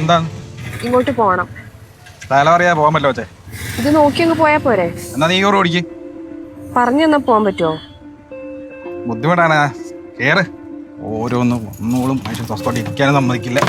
എന്താണ്? ഇങ്ങോട്ട് പോണം. സ്ഥലം അറിയാതെ പോകാൻ പറ്റുമോ ചേ? ഇത് നോക്കി അങ്ങ് പോയാ പോരെ? എന്നാ നീ ഓടിക്ക്. പറഞ്ഞു തന്നാ പോവാൻ പറ്റുമോ? ബുദ്ധിമുട്ടാണ്. കേറ്. ഓരോന്നും ഒന്നോളും മനുഷ്യൻ സ്വസ്ഥമായിട്ട് ഇരിക്കാനും സമ്മതിക്കില്ല.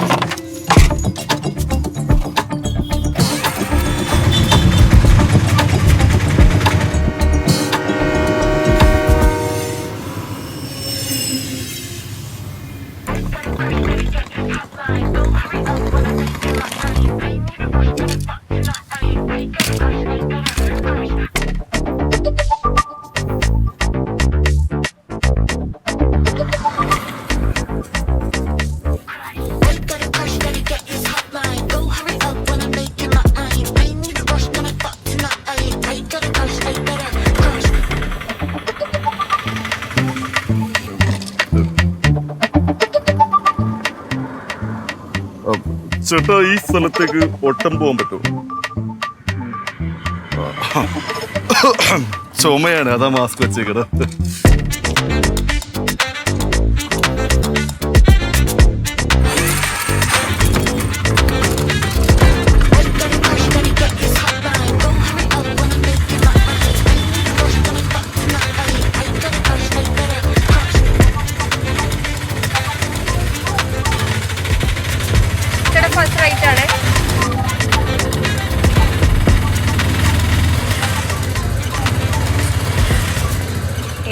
ചേട്ടാ, ഈ സ്ഥലത്തേക്ക് ഒട്ടം പോകാൻ പറ്റുമോ? ചുമയാണ്, അതാ മാസ്ക് വെച്ചേക്കട.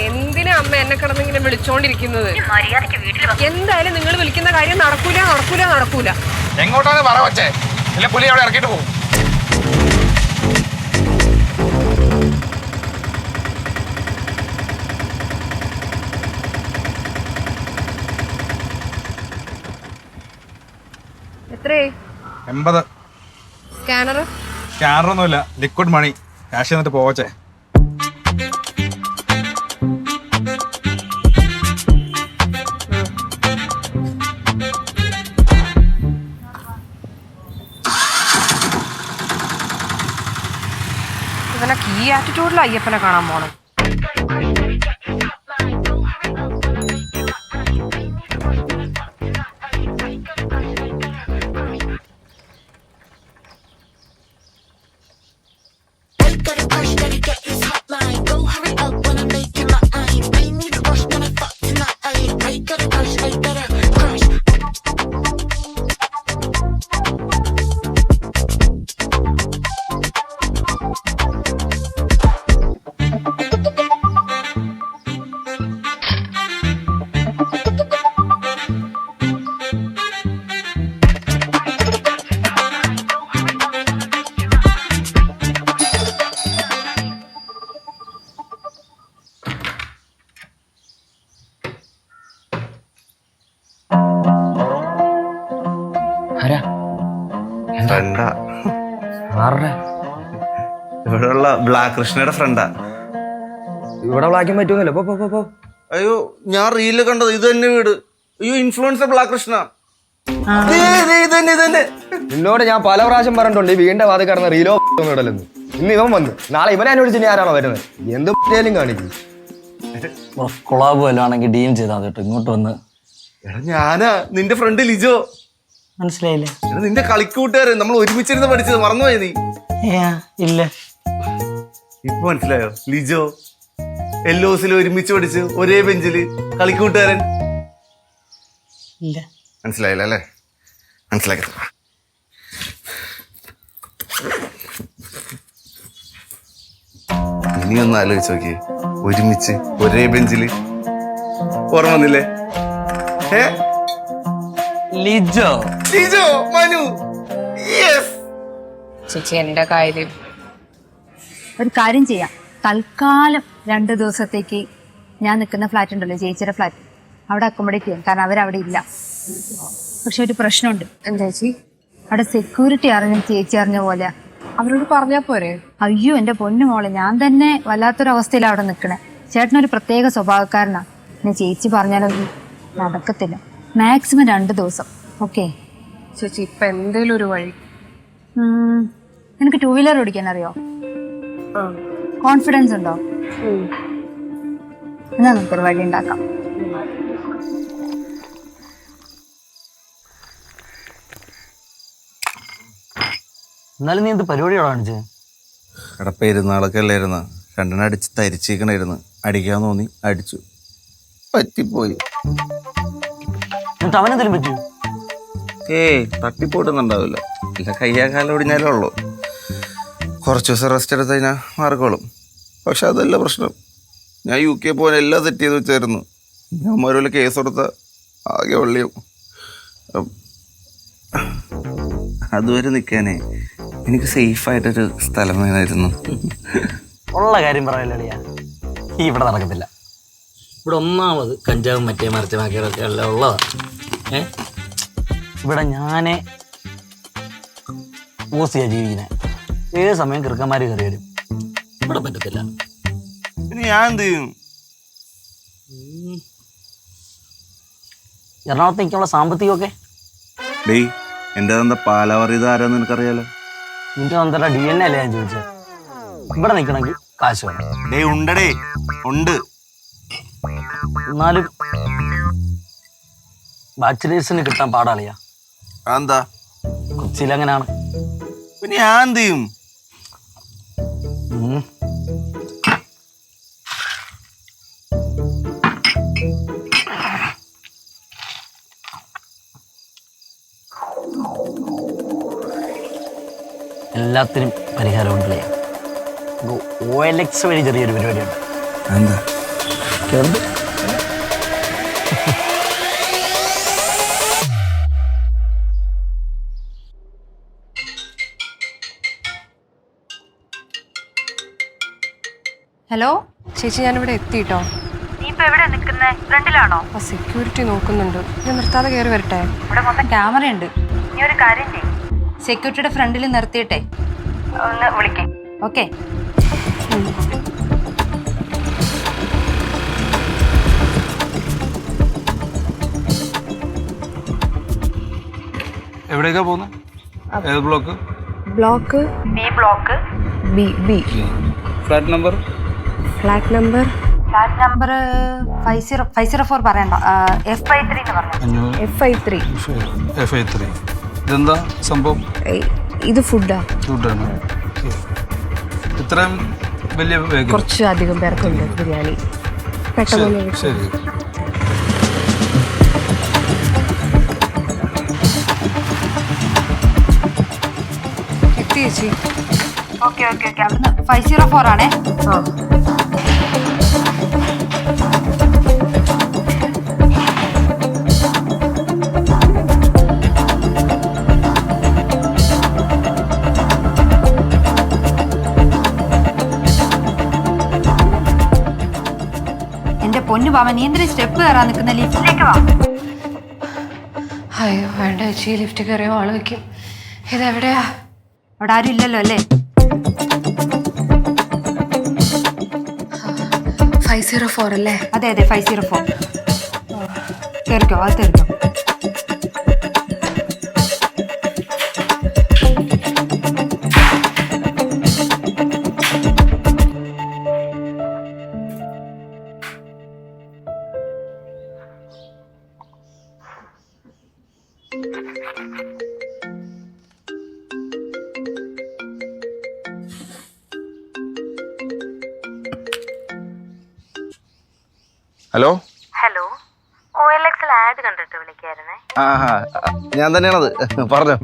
എന്തിനാ അമ്മ എന്നെ കിടന്നിങ്ങനെ വിളിച്ചോണ്ടിരിക്കുന്നത്? എന്തായാലും നിങ്ങൾ വിളിക്കുന്ന കാര്യം നടക്കൂല. എങ്ങോട്ടാണ് പറ വച്ചേ? ഇല്ല, പുലി അവിടെ ഇറക്കിട്ട് പോകും. എത്രേ? 80. സ്കാനറൊന്നുമില്ല, ലിക്വിഡ് മണി. ക്യാഷ് എന്നിട്ട് പോവച്ചേ. ഇവനൊക്കെ ഈ ആറ്റിറ്റ്യൂഡിൽ അയ്യപ്പനെ കാണാൻ പോണം. ഇവിടെയുള്ള ബ്ലാക്ക് കൃഷ്ണയുടെ ഫ്രണ്ടാ. ഇവിടെ ബ്ലാക്കിൻ പറ്റുമെന്നല്ലോ. അയ്യോ, ഞാൻ റീലിൽ കണ്ടത് ഇത് തന്നെ വീട്. അയ്യോ, ഇൻഫ്ലുവൻസർ ബ്ലാക്ക് കൃഷ്ണ. നിന്നോട് ഞാൻ പല പ്രാവശ്യം പറഞ്ഞിട്ടുണ്ട് ഈ വീടിന്റെ വാതിൽ കിടന്ന റീലോ ഇടലെന്ന്. ഇന്ന് ഇവൻ വന്നു, നാളെ ഇവനെ അന്വേഷിച്ച് ഇനി ആരാണോ വരുന്നത്? എന്ത് കാണിക്കും. കൊളാബ് വല്ലതാണെങ്കിൽ ഡീൽ ചെയ്താൽ കേട്ടോ. ഇങ്ങോട്ട് വന്ന് എടാ, ഞാനാ നിന്റെ ഫ്രണ്ട് ലിജോ. മനസ്സിലായില്ലേ? നിന്റെ കളിക്കൂട്ടുകാരൻ, നമ്മൾ ഒരുമിച്ചിരുന്ന് പഠിച്ചത്. മറന്നുപോയി നീ? ഇല്ല. ഇപ്പൊ മനസ്സിലായോ? ലിജോ LOSൽ ഒരുമിച്ച് പഠിച്ച് ഒരേ ബെഞ്ചില് കളിക്കൂട്ടുകാരൻ. ഇല്ല, മനസ്സിലായില്ല അല്ലേ? മനസ്സിലാക്കി. ഇനി ഒന്ന് ആലോചിച്ച് നോക്കിയേ, ഒരുമിച്ച് ഒരേ ബെഞ്ചില്. ഓർമ്മ വന്നില്ലേ? ലിജോ മനു. ചേച്ചി, എന്റെ കാര്യം ഒരു കാര്യം ചെയ്യാം. തൽക്കാലം 2 ദിവസത്തേക്ക് ഞാൻ നിൽക്കുന്ന ഫ്ലാറ്റ് ഉണ്ടല്ലോ, ചേച്ചിയുടെ ഫ്ലാറ്റ്, അവിടെ അക്കോമഡേറ്റ് ചെയ്യാം. കാരണം അവരവിടെ ഇല്ല. പക്ഷെ ഒരു പ്രശ്നമുണ്ട്. എന്താ ചേച്ചി? അവിടെ സെക്യൂരിറ്റി ചേച്ചി അറിഞ്ഞ പോലെ. അവരോട് പറഞ്ഞാ പോരെ? അയ്യോ എന്റെ പൊന്നു മോളെ, ഞാൻ തന്നെ വല്ലാത്തൊരവസ്ഥയിലാണ് അവിടെ നിൽക്കണേ. ചേട്ടനൊരു പ്രത്യേക സ്വഭാവക്കാരനാണ്. പിന്നെ ചേച്ചി പറഞ്ഞാലൊന്നും നടക്കത്തില്ല. മാക്സിമം 2 ദിവസം. ഓക്കെ ചേച്ചി, ഇപ്പൊ എന്തേലും ഒരു വഴി. നിനക്ക് 2 വീലർ ഓടിക്കാൻ അറിയോ? കോൺഫിഡൻസ് ഉണ്ടോ? എന്നാ നമുക്കൊരു വഴി ഉണ്ടാക്കാം. എന്നാലും നീ എന്ത് പരിപാടിയോടെ കാണിച്ചത്? എടാ പെരുന്നാളൊക്കെ അല്ലായിരുന്ന രണ്ടെണ്ണം അടിച്ച് തരിച്ചിരിക്കണായിരുന്നു. അടിക്കാൻ തോന്നി അടിച്ചു, പറ്റിപ്പോയി. എന്നിട്ട് അവനെന്തെങ്കിലും പറ്റൂ? തട്ടിപ്പോട്ടുന്നുണ്ടാവില്ല. ഇല്ല, കയ്യാക്കാലം ഒടിഞ്ഞാലേ ഉള്ളൂ. കുറച്ച് ദിവസം റെസ്റ്റ് എടുത്ത് കഴിഞ്ഞാൽ മാറിക്കോളും. പക്ഷെ അതല്ല പ്രശ്നം. ഞാൻ UK പോകാൻ എല്ലാം സെറ്റ് ചെയ്ത് വെച്ചായിരുന്നു. ഞാൻ ഓരോല്ല കേസ് കൊടുത്ത ആകെ വെള്ളിയും. അതുവരെ നിൽക്കാനേ എനിക്ക് സേഫായിട്ടൊരു സ്ഥലം വേണമായിരുന്നു. ഉള്ള കാര്യം പറയലളിയാ, ഈ ഇവിടെ നടക്കത്തില്ല. ഇവിടെ ഒന്നാമത് കഞ്ചാവും മറ്റേ മറിച്ച മാക്കിയൊക്കെ എല്ലാം ഉള്ളതാണ്. ഇവിടെ ഞാനേ ഓസിയാ ജീവിക്കുന്നത്. ഏത് സമയം കിറുക്കന്മാർ കയറി വരും. ഇവിടെ പറ്റത്തില്ല. പിന്നെ ഞാൻ എന്ത് ചെയ്യും? എറണാകുളത്ത് നിൽക്കാനുള്ള സാമ്പത്തികമൊക്കെ ഡേയ്, എൻ്റെ അതെന്താ പാലാവറിയത് ആരാന്ന് എനിക്കറിയാലോ. നിന്റെ സ്വന്തം DNA അല്ലേ ഞാൻ ചോദിച്ചത്. ഇവിടെ നിൽക്കണമെങ്കിൽ കാശ് വേണം. ഡേയ് ഉണ്ടടേ, ഉണ്ട്. എന്നാലും ബാച്ചിലേഴ്സിന് കിട്ടാൻ പാടാളിയാ. അതെന്താ? കൊച്ചിയിൽ അങ്ങനെയാണ്. പിന്നെ ഞാൻ എന്ത് ചെയ്യും? എല്ലാത്തിനും പരിഹാരമുണ്ട്. OLX വഴി ചെറിയൊരു പരിപാടിയുണ്ട്. എന്താ? ചെറുത്. ഹലോ ചേച്ചി ഞാനിവിടെ എത്തിട്ടോ. ഫ്രണ്ടിലാണോ? ആ സെക്യൂരിറ്റി നോക്കുന്നുണ്ട്. ഞാൻ നിർത്താതെ കയറി വരട്ടെ? ഇവിടെ മൊത്തം ക്യാമറ ഉണ്ട്. നീ ഒരു കാര്യം ചെയ്യ്, സെക്യൂരിറ്റിയുടെ ഫ്രണ്ടിൽ നിർത്തിയിട്ടെ ഒന്ന് വിളിക്കേ. ഓക്കെ. എവിടേക്കാ പോകുന്നത്? ഏത് block? Block B. Flat number? Flat number 504 പറയണ്ട, F53 എന്ന് പറഞ്ഞു. F53. F53. ഇതെന്താ സംഭവം? ഇത് ഫുഡാ. ഫുഡാണ്. ഇത്രയും വലിയ ബാഗ്? കുറച്ച് അധികം പേർക്കുണ്ട് ബിരിയാണി. പെട്ടെന്ന് ശരി. എത്തി ചേച്ചി. ഓക്കെ അവിടുന്ന് 504 ആണേ. ആ എന്റെ പൊന്നു പാവ, നീ എന്തിനാ സ്റ്റെപ്പ് കയറാൻ നിൽക്കുന്ന? ലിഫ്റ്റിലേക്ക് വാ. അയ്യോ വേണ്ട ചേച്ചി, ലിഫ്റ്റ് കയറിയോ ആള് വെക്കും. ഇതെവിടെയാ? അവിടെ ആരും ഇല്ലല്ലോ അല്ലേ? 504 അല്ലേ? അതെ 504. കയറിക്കോ, അത് കയറിക്കോ. ഹലോ, OLX-ൽ ആഡ് കണ്ടിട്ട് വിളിക്കായിരുന്നേ. ഞാൻ തന്നെയാണത്. പറഞ്ഞോ.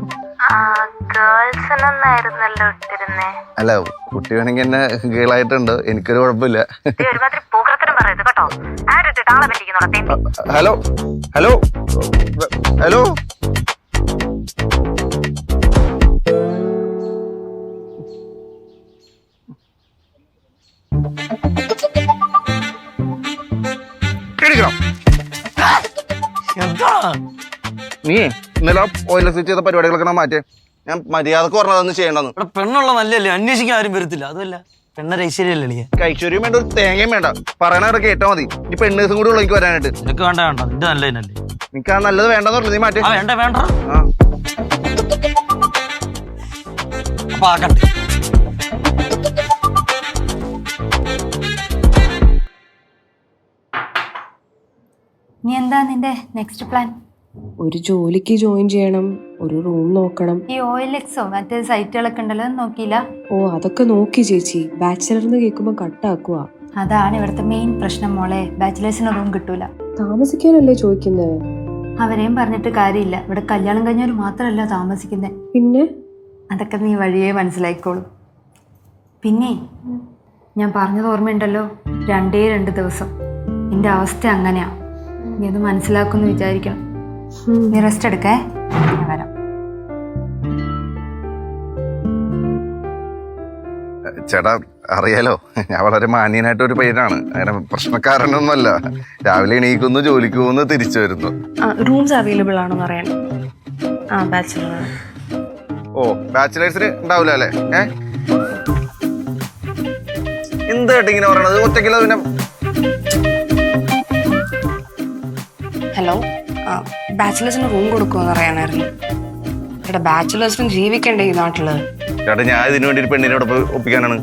ഗേൾസിനൊന്നായിരുന്നല്ലോ ഇട്ടിരുന്നേ. അല്ല, കുട്ടി വേണമെങ്കിൽ എന്നെ ഗേളായിട്ടുണ്ട്, എനിക്കൊരു കുഴപ്പമില്ല. ഒരുമാതിരി പൂക്കൃത്തരം പറയരുത് കേട്ടോ. ആഡ് ഇട്ടിട്ട് ആളെ പറ്റിക്കുന്നോട്ടെ. ഹലോ ഹലോ ഹലോ നീ ഇന്നലെ OLX ചെയ്ത പരിപാടികളൊക്കെ മാറ്റേ. ഞാൻ മര്യാദക്ക് പറഞ്ഞതൊന്നും ചെയ്യണ്ടെന്ന്. ഇവിടെ പെണ്ണുള്ള നല്ലല്ലേ, അന്വേഷിക്കാൻ ആരും വരത്തില്ല. അതുമല്ല പെണ്ണ ഐശ്വര്യല്ലേ? ഐശ്വര്യം വേണ്ട, ഒരു തേങ്ങയും വേണ്ട. പറയണവരെ കേട്ടാ മതി. ഈ പെണ്ണേഴ്സും കൂടി ഉള്ളു എനിക്ക് വരാനായിട്ട്. നിനക്ക് വേണ്ട നിന്റെ നല്ലതിനല്ലേ. നിനക്ക് ആ നല്ലത് വേണ്ടെന്ന് പറഞ്ഞു. നീ മാറ്റേ. വേണ്ട ആ അപ്പൊ ആക്കട്ടെ. നീ എന്താ നിന്റെ നെക്സ്റ്റ് പ്ലാൻ? ഒരു ജോലിക്ക് ജോയിൻ ചെയ്യണം. ഒരു റൂം നോക്കണം. ഈ OLXോ മറ്റേ സൈറ്റുകളൊക്കെ ഉണ്ടല്ലോ നോക്കിയില്ല? ഓ അതൊക്കെ നോക്കി ചേച്ചി. ബാച്ചിലർന്ന് കേൾക്കുമ്പോ കട്ടാക്കുക. അതാണ് ഇവിടുത്തെ മെയിൻ പ്രശ്നം മോളെ. ബാച്ചിലേഴ്സിന് റൂം കിട്ടൂല. താമസിക്കാനല്ലേ ചോദിക്കുന്നത്? അവരെയും പറഞ്ഞിട്ട് കാര്യമില്ല. ഇവിടെ കല്യാണം കഴിഞ്ഞവർ മാത്രമല്ല താമസിക്കുന്നത്. പിന്നെ അതൊക്കെ നീ വഴിയേ മനസ്സിലായിക്കോളും. പിന്നെ ഞാൻ പറഞ്ഞത് ഓർമ്മയുണ്ടല്ലോ, 2 ദിവസം. എൻ്റെ അവസ്ഥ അങ്ങനെയാ. നീ അത് മനസ്സിലാക്കുമെന്ന് വിചാരിക്കണം. നീ റെസ്റ്റ് എടുക്കേ, ഞാൻ വരാം. ചേട്ടാ അറിയാലോ, ഞാൻ വളരെ മാന്യനായിട്ടൊരു പയ്യനാണ്. അങ്ങനെ പ്രശ്നക്കാരനൊന്നുമല്ല. രാവിലെ എണീക്കുന്നു, ജോലിക്ക് പോകുന്നു, തിരിച്ചു വരുന്നു. റൂംസ് അവൈലബിൾ ആണോന്ന് അറിയാൻ. ബാച്ചിലർ. ഓ ബാച്ചിലേഴ്സിന് ഉണ്ടാവില്ല അല്ലേ? എന്ത് കേട്ടോ ഇങ്ങനെ പറയണത്? ഒറ്റയ്ക്കുള്ള പിന്നെ ഹലോ, ബാച്ചിലേഴ്സിന് റൂം കൊടുക്കുമെന്ന് അറിയാനായിരുന്നു. ഇവിടെ ബാച്ചിലേഴ്സിനും ജീവിക്കണ്ടേ ഈ നാട്ടില്? ചേട്ടാ ഞാൻ ഇതിനു വേണ്ടി ഒരു പെണ്ണിനോട് ഒപ്പിക്കാനാണ്.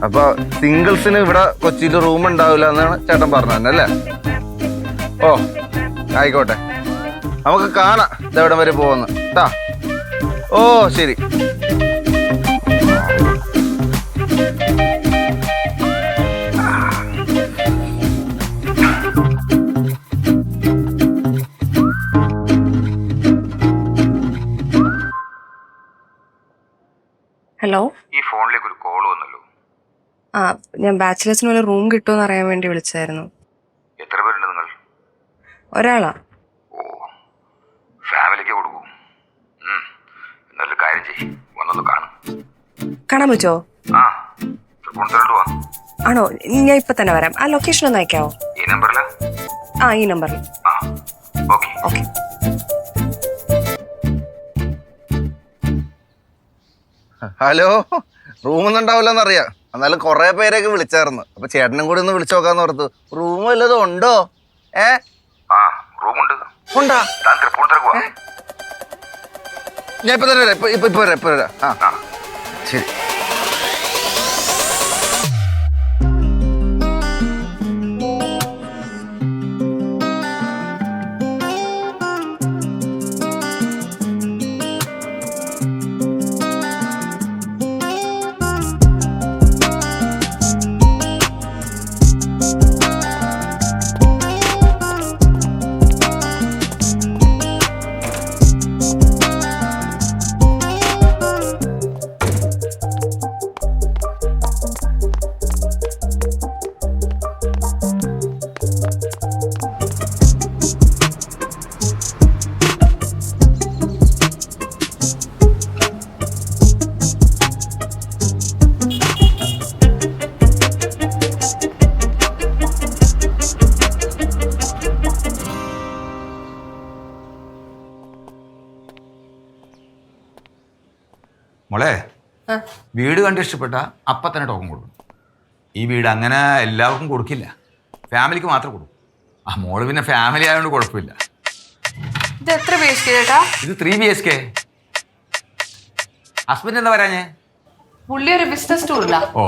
അപ്പൊ സിംഗിൾസിന് ഇവിടെ കൊച്ചിയിൽ റൂം ഉണ്ടാവില്ല എന്നാണ് ചേട്ടൻ പറഞ്ഞത് അല്ലേ? ഓ ആയിക്കോട്ടെ, നമുക്ക് കാണാം ഇതെവിടം വരെ പോകുന്നു ട്ടാ. ഓ ശരി. ഹലോ, ഈ ഫോണിലേക്ക് ഒരു കോൾ വന്നല്ലോ. ഞാൻ ബാച്ചിലേഴ്സിന് വല്ല റൂം കിട്ടുമെന്ന് അറിയാൻ വേണ്ടി വിളിച്ചായിരുന്നു. എത്ര പേരുണ്ട് നിങ്ങൾ? ഒരാളാ. ഓ ഫാമിലിക്ക് കൊടുക്കും. എന്നൊരു കാര്യം ചെയ്യ്, വന്നൊന്ന് കാണും. കാണാൻ പറ്റുമോ? ആ തൃപ്പൂണിത്തുറ വാ. ആണോ? ഞാൻ ഇപ്പൊ തന്നെ വരാം. ആ ലൊക്കേഷൻ ഒന്ന് അയക്കാവോ? ഈ നമ്പറിലാ? ഈ നമ്പറിൽ. ആ ഓക്കെ ഓക്കെ. ഹലോ, റൂമൊന്നും ഉണ്ടാവില്ലെന്നറിയാം. എന്നാലും കുറെ പേരൊക്കെ വിളിച്ചായിരുന്നു. അപ്പൊ ചേട്ടനും കൂടി ഒന്ന് വിളിച്ചു നോക്കാന്ന് ഓർത്തു. റൂം വല്ലതും ഉണ്ടോ? റൂമുണ്ട്. ഉണ്ടാ? ഞാൻ ഇപ്പൊ തന്നെ വരാം. ഇപ്പൊ വരാം. ശരി. മോളെ, വീട് കണ്ട് ഇഷ്ടപ്പെട്ട അപ്പം തന്നെ ടോക്കൺ കൊടുക്കും. ഈ വീട് അങ്ങനെ എല്ലാവർക്കും കൊടുക്കില്ല, ഫാമിലിക്ക് മാത്രം കൊടുക്കും. മോള് പിന്നെ ഫാമിലി ആയതുകൊണ്ട് കുഴപ്പമില്ല. ഇത് എത്ര BHK ചേട്ടാ? ഇത് 3 BHK. ഹസ്ബൻഡ് എന്താ പറയാഞ്ഞേ? പുള്ളി ഒരു ബിസിനസ് ടൂറില്ല. ഓ,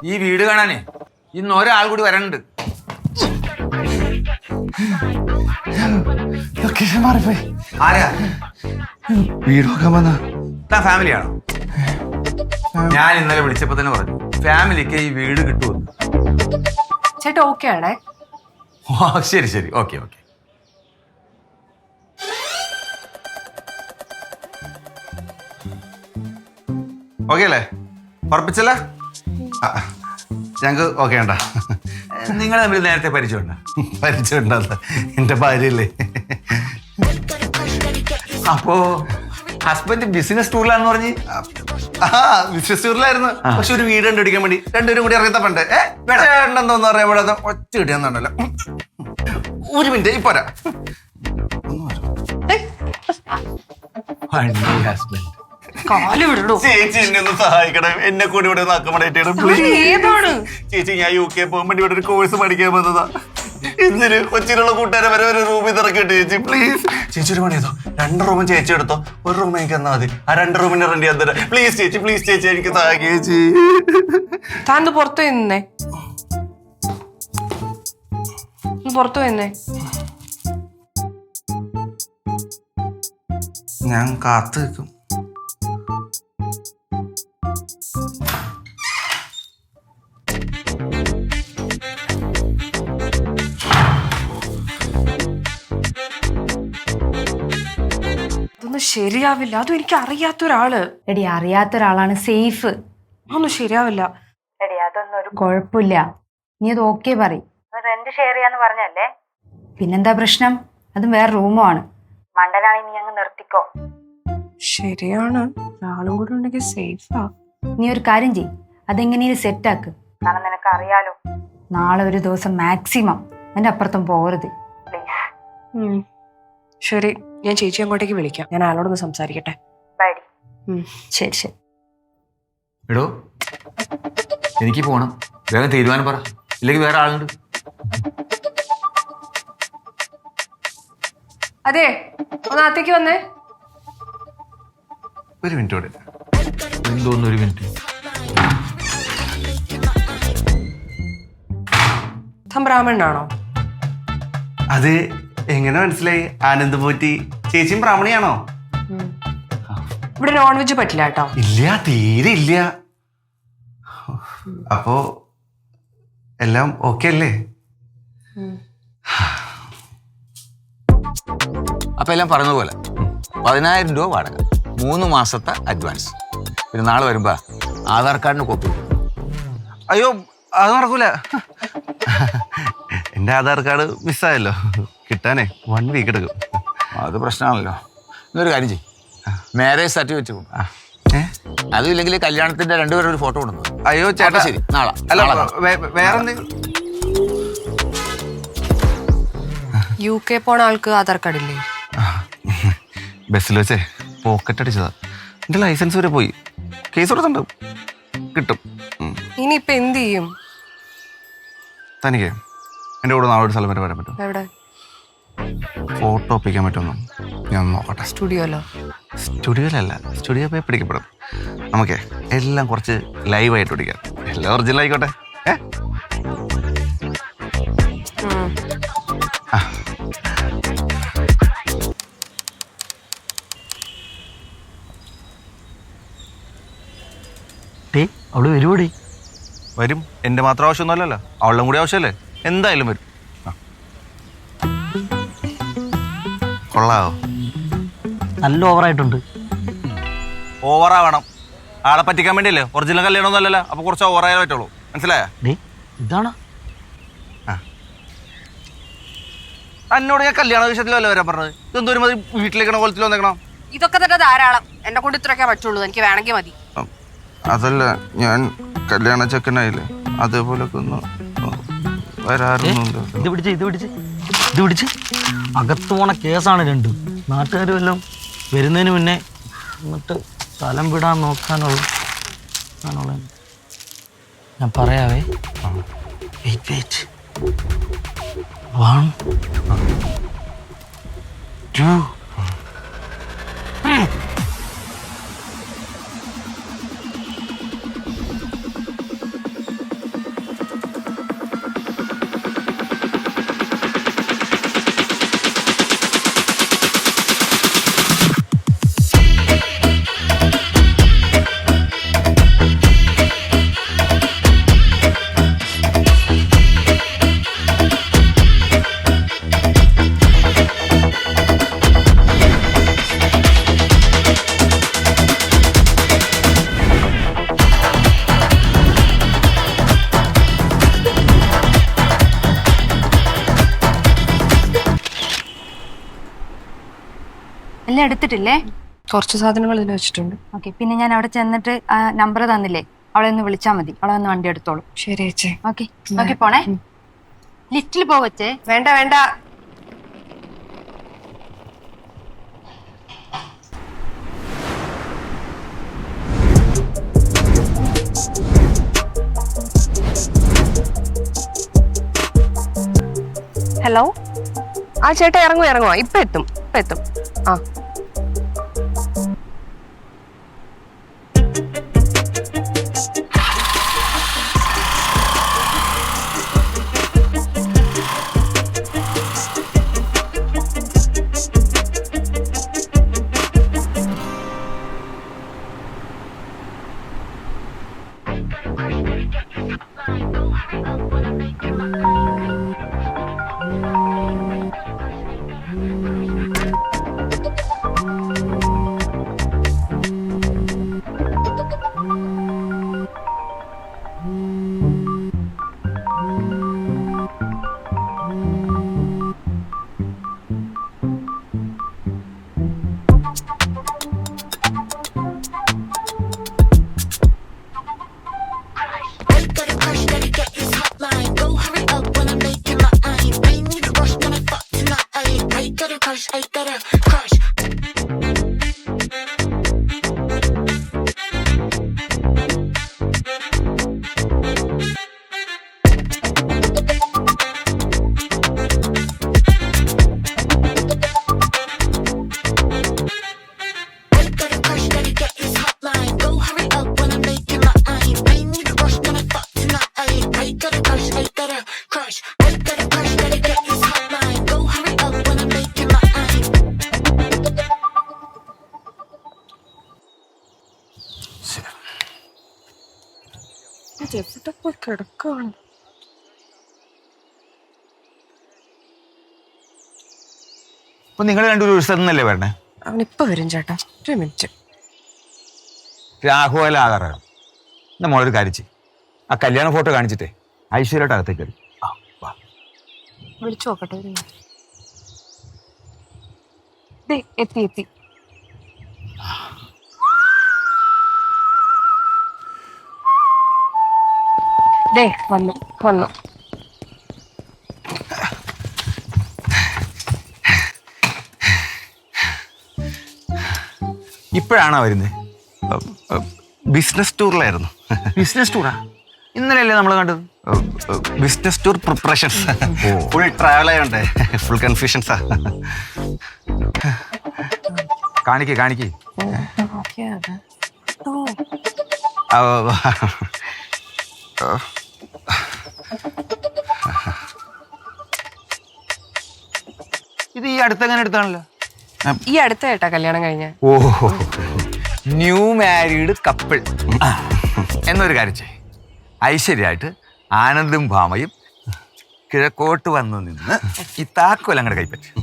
ഈ വീട് കാണാനേ ഇന്ന് ഒരാൾ കൂടി വരാനുണ്ട്. ആരാ? വീട് നോക്കാൻ വന്ന ഫാമിലിയാണോ? ഞാൻ ഇന്നലെ വിളിച്ചപ്പോ തന്നെ പറഞ്ഞു ഫാമിലിക്ക് ഈ വീട് കിട്ടുമെന്ന്. ചേട്ടാ ഓക്കെ ആണേ? ശരി ശരി, ഓക്കെ ഓക്കെ. ഓക്കെ അല്ലേ? ഉറപ്പിച്ചല്ല? ഞങ്ങൾക്ക് ഓക്കെ ഉണ്ടോ? നിങ്ങൾ തമ്മിൽ നേരത്തെ പരിചയമുണ്ടോ? എൻ്റെ ഭാര്യയല്ലേ. അപ്പോ ഹസ്ബൻഡ് ബിസിനസ് ടൂറിലാന്ന് പറഞ്ഞ്? ബിസിനസ് ടൂറിലായിരുന്നു. പക്ഷെ ഒരു വീട് കണ്ടുപിടിക്കാൻ വേണ്ടി രണ്ടുപേരും കൂടി ഇറങ്ങി തപ്പണ്ടേ? വേണ്ടെന്തോന്ന് പറയുമ്പോൾ ഒറ്റ കിട്ടിയെന്നുണ്ടല്ലോ. ഒരു മിനിറ്റ് ഇപ്പോരാ. ഹസ്ബൻഡ് കാല് വിടണോ? ചേച്ചി എന്നെ ഒന്ന് സഹായിക്കണം, എന്നെ കൂടി ഇവിടെ ഒന്ന് അക്കോമഡേറ്റ് ചെയ്യണം പ്ലീസ്. ഏതാണ് ചേച്ചി ഞാൻ UK പോകാൻ വേണ്ടി ഇവിടെ ഒരു കോഴ്സ് പഠിക്കാൻ വന്നതാ. എന്തിന് കൊച്ചിയിലുള്ള കൂട്ടുകാരെ വരെ ഒരു റൂമിൽ തിറക്കിട്ട് ചേച്ചി പ്ലീസ്. ചേച്ചി ഒരു പണി ചെയ്തോ, 2 റൂമും ചേച്ചി എടുത്തോ, 1 റൂം എനിക്ക് തന്നാ മതി. ആ 2 റൂമിന്റെ റെന്റ് ഞാൻ തരാം. പ്ലീസ് ചേച്ചി, പ്ലീസ് ചേച്ചി, എനിക്ക് സഹായിക്കും ചേച്ചി. താൻ പുറത്തു നിന്നേ, പുറത്തു നിന്നേ. ഞാൻ കാത്തു നിൽക്കും. അതൊന്നും ശരിയാവില്ല. അതും എനിക്ക് അറിയാത്ത ഒരാള്. എടി അറിയാത്ത ഒരാളാണ് സേഫ്. അതൊന്നും ശരിയാവില്ല. എടി അതൊന്നും ഒരു കുഴപ്പമില്ല. നീ അത് ഓക്കെ പറയും. റെന്റ് ഷെയർ ചെയ്യാന്ന് പറഞ്ഞല്ലേ? പിന്നെന്താ പ്രശ്നം? അതും വേറെ റൂമും ആണ്. മണ്ടനാണെങ്കിൽ നീ അങ്ങ് നിർത്തിക്കോ. ശരിയാണ്, ഒരാളും കൂടെ ഉണ്ടെങ്കിൽ സേഫാ. നീ ഒരു കാര്യം ചെയ്യ്, അതെങ്ങനെയും സെറ്റാക്ക്. കാരണം നിനക്ക് അറിയാലോ. നാളെ ഒരു ദിവസം മാക്സിമം, അതിന്റെ അപ്പുറത്തും പോകരുത്. ശരി, ഞാൻ ചേച്ചി അങ്ങോട്ടേക്ക് വിളിക്കാം. ഞാൻ ആളോടൊന്ന് സംസാരിക്കട്ടെ. ബൈ. ശരി ശരി. എടോ എനിക്ക് പോണം, വേഗം തീരുമാനം പറ, ഇല്ലെങ്കിൽ വേറെ ആളുണ്ട്. അതെ, ഒന്ന് അകത്തേക്ക് വന്നേ. ഒരു മിനിറ്റ് കൂടെ. എന്തോന്ന് 1 മിനിറ്റ്? ബ്രാഹ്മണനാണോ? അത് എങ്ങനെ മനസ്സിലായി? ആനന്ദ് പോറ്റി ചേച്ചിയും ബ്രാഹ്മണിയാണോ? ഇവിടെ നോൺ വെജ് പറ്റില്ല കേട്ടോ. ഇല്ല, തീരെ ഇല്ല. അപ്പോ എല്ലാം ഓക്കെ അല്ലേ? അപ്പം എല്ലാം പറഞ്ഞതുപോലെ 10,000 രൂപ വാടക, 3 മാസത്തെ അഡ്വാൻസ്, പിന്നെ നാളെ വരുമ്പോൾ ആധാർ കാർഡിന് കോപ്പി. അയ്യോ അത് നടക്കൂല. എൻ്റെ ആധാർ കാർഡ് മിസ്സായല്ലോ, കിട്ടാനേ 1 വീക്ക് എടുക്കും. അത് പ്രശ്നമാണല്ലോ. എന്നൊരു കാര്യം ചെയ്യും, മാരേജ് സർട്ടിഫിക്കറ്റ് കൊടുക്കും. അതും ഇല്ലെങ്കിൽ കല്യാണത്തിൻ്റെ 2 പേരും ഒരു ഫോട്ടോ കൊണ്ടുവന്നു. അയ്യോ ചേട്ടാ, ശരി, നാളെ. അല്ല വേറെന്തെങ്കിലും. UK പോണ ആൾക്ക് ആധാർ കാർഡ് ഇല്ലേ? ബസ്സിൽ വെച്ചേ പോക്കറ്റ് അടിച്ചതാ, എൻ്റെ ലൈസൻസ് വരെ പോയി. കേസ് കൊടുത്തിട്ടുണ്ട്, കിട്ടും. ഇനിയിപ്പൊ എന്ത് ചെയ്യും? തനിക്ക് എൻ്റെ കൂടെ നാളെ ഒരു സ്ഥലം വരെ വരാൻ പറ്റും. എവിടെ? ഫോട്ടോ ഒപ്പിക്കാൻ പറ്റുമെന്നും ഞാൻ നോക്കട്ടെ. സ്റ്റുഡിയോയിലോ? സ്റ്റുഡിയോയിലല്ല, സ്റ്റുഡിയോ പോയി പിടിക്കപ്പെടും. നമുക്കേ എല്ലാം കുറച്ച് ലൈവായിട്ട് പിടിക്കാം, എല്ലാം ഒറിജിനൽ ആയിക്കോട്ടെ. അവള് വരുവോടി? വരും, എൻ്റെ മാത്രം ആവശ്യമൊന്നുമല്ലല്ലോ, അവളുടെ കൂടി ആവശ്യമല്ലേ, എന്തായാലും വരും. കൊള്ളാവോ? നല്ല ഓവറായിട്ടുണ്ട്. ഓവറാവണം, ആളെ പറ്റിക്കാൻ വേണ്ടിയല്ലേ, ഒറിജിനൽ കല്യാണമൊന്നും അല്ലല്ലോ, അപ്പോൾ കുറച്ച് ഓവറായാലേ പറ്റുള്ളൂ. മനസ്സിലായോ? ഇതാണ് എന്നോട് ഞാൻ കല്യാണ വിഷയത്തിലല്ലേ വരാൻ പറഞ്ഞത്. ഇതെന്തോ മതി വീട്ടിലേക്കണ കോലത്തിൽ വന്നേക്കണം. ഇതൊക്കെ തന്നെ ധാരാളം. എന്നെ കൊണ്ട് ഇത്രയൊക്കെ പറ്റുള്ളൂ, എനിക്ക് വേണമെങ്കിൽ മതി. അതല്ല, ഞാൻ കല്യാണ ചെക്കനായില്ലേ, അതേപോലൊക്കെ ഒന്ന് വരാറുണ്ടോ? ഇത് പിടിച്ച് അകത്ത് പോണ കേസാണ് 2. നാട്ടുകാർ വല്ലതും വരുന്നതിന് മുന്നേ എന്നിട്ട് സ്ഥലം വിടാൻ നോക്കാനുള്ള ഞാൻ പറയാവേ. വെയിറ്റ് 1 2 എല്ലാം എടുത്തിട്ടില്ലേ? കുറച്ച് സാധനങ്ങൾ ഇതിൽ വെച്ചിട്ടുണ്ട്. ഓക്കെ, പിന്നെ ഞാൻ അവിടെ ചെന്നിട്ട് നമ്പർ തന്നില്ലേ, അവളെ ഒന്ന് വിളിച്ചാൽ മതി, അവളെ ഒന്ന് വണ്ടി എടുത്തോളൂ. ശരി ചേച്ചി. ഓക്കെ ഓക്കെ, പോണേ. ലിഫ്റ്റിൽ പോവച്ചേ? വേണ്ട വേണ്ട. ഹലോ ആ ചേട്ടാ ഇറങ്ങുവാ ഇപ്പൊ എത്തും ആ എവിടെ പോയി കിടക്കാണ്. അപ്പൊ നിങ്ങൾ രണ്ടുപേരും ഒരു സ്ഥലം നിന്നല്ലേ വരണേ? അവനിപ്പോ വരും ചേട്ടാ, ഒരു മിനിറ്റ്. രാഘവലാകാറാണ് നമ്മളൊരു കാര്യം ചെയ്യും, ആ കല്യാണ ഫോട്ടോ കാണിച്ചിട്ടേ ഐശ്വര്യമായിട്ട് അകത്തേക്ക് കയറി. വിളിച്ചു നോക്കട്ടെ ഒരു മിനിറ്റ്. എത്തി വന്നു. ഇപ്പോഴാണോ വരുന്നത്? ബിസിനസ് ടൂറിലായിരുന്നു. ബിസിനസ് ടൂറാ? ഇന്നലെയല്ലേ നമ്മൾ കണ്ടത്? Business tour preparations. Full travel ആയോണ്ടേ ഫുൾ കൺഫ്യൂഷൻസാ. കാണിക്കേ ഇത് ഈ അടുത്തെങ്ങനെ എടുത്താണല്ലോ? ഈ അടുത്ത ചേട്ടാ കല്യാണം കഴിഞ്ഞ. ഓ, ന്യൂ മാരീഡ് കപ്പിൾ എന്നൊരു കാര്യം ചെയ്യും. ഐശ്വര്യമായിട്ട് ആനന്ദും ഭാമയും കിഴക്കോട്ട് വന്നു നിന്ന് ഈ താക്കോൽ അങ്ങോട്ട് കൈപ്പറ്റും.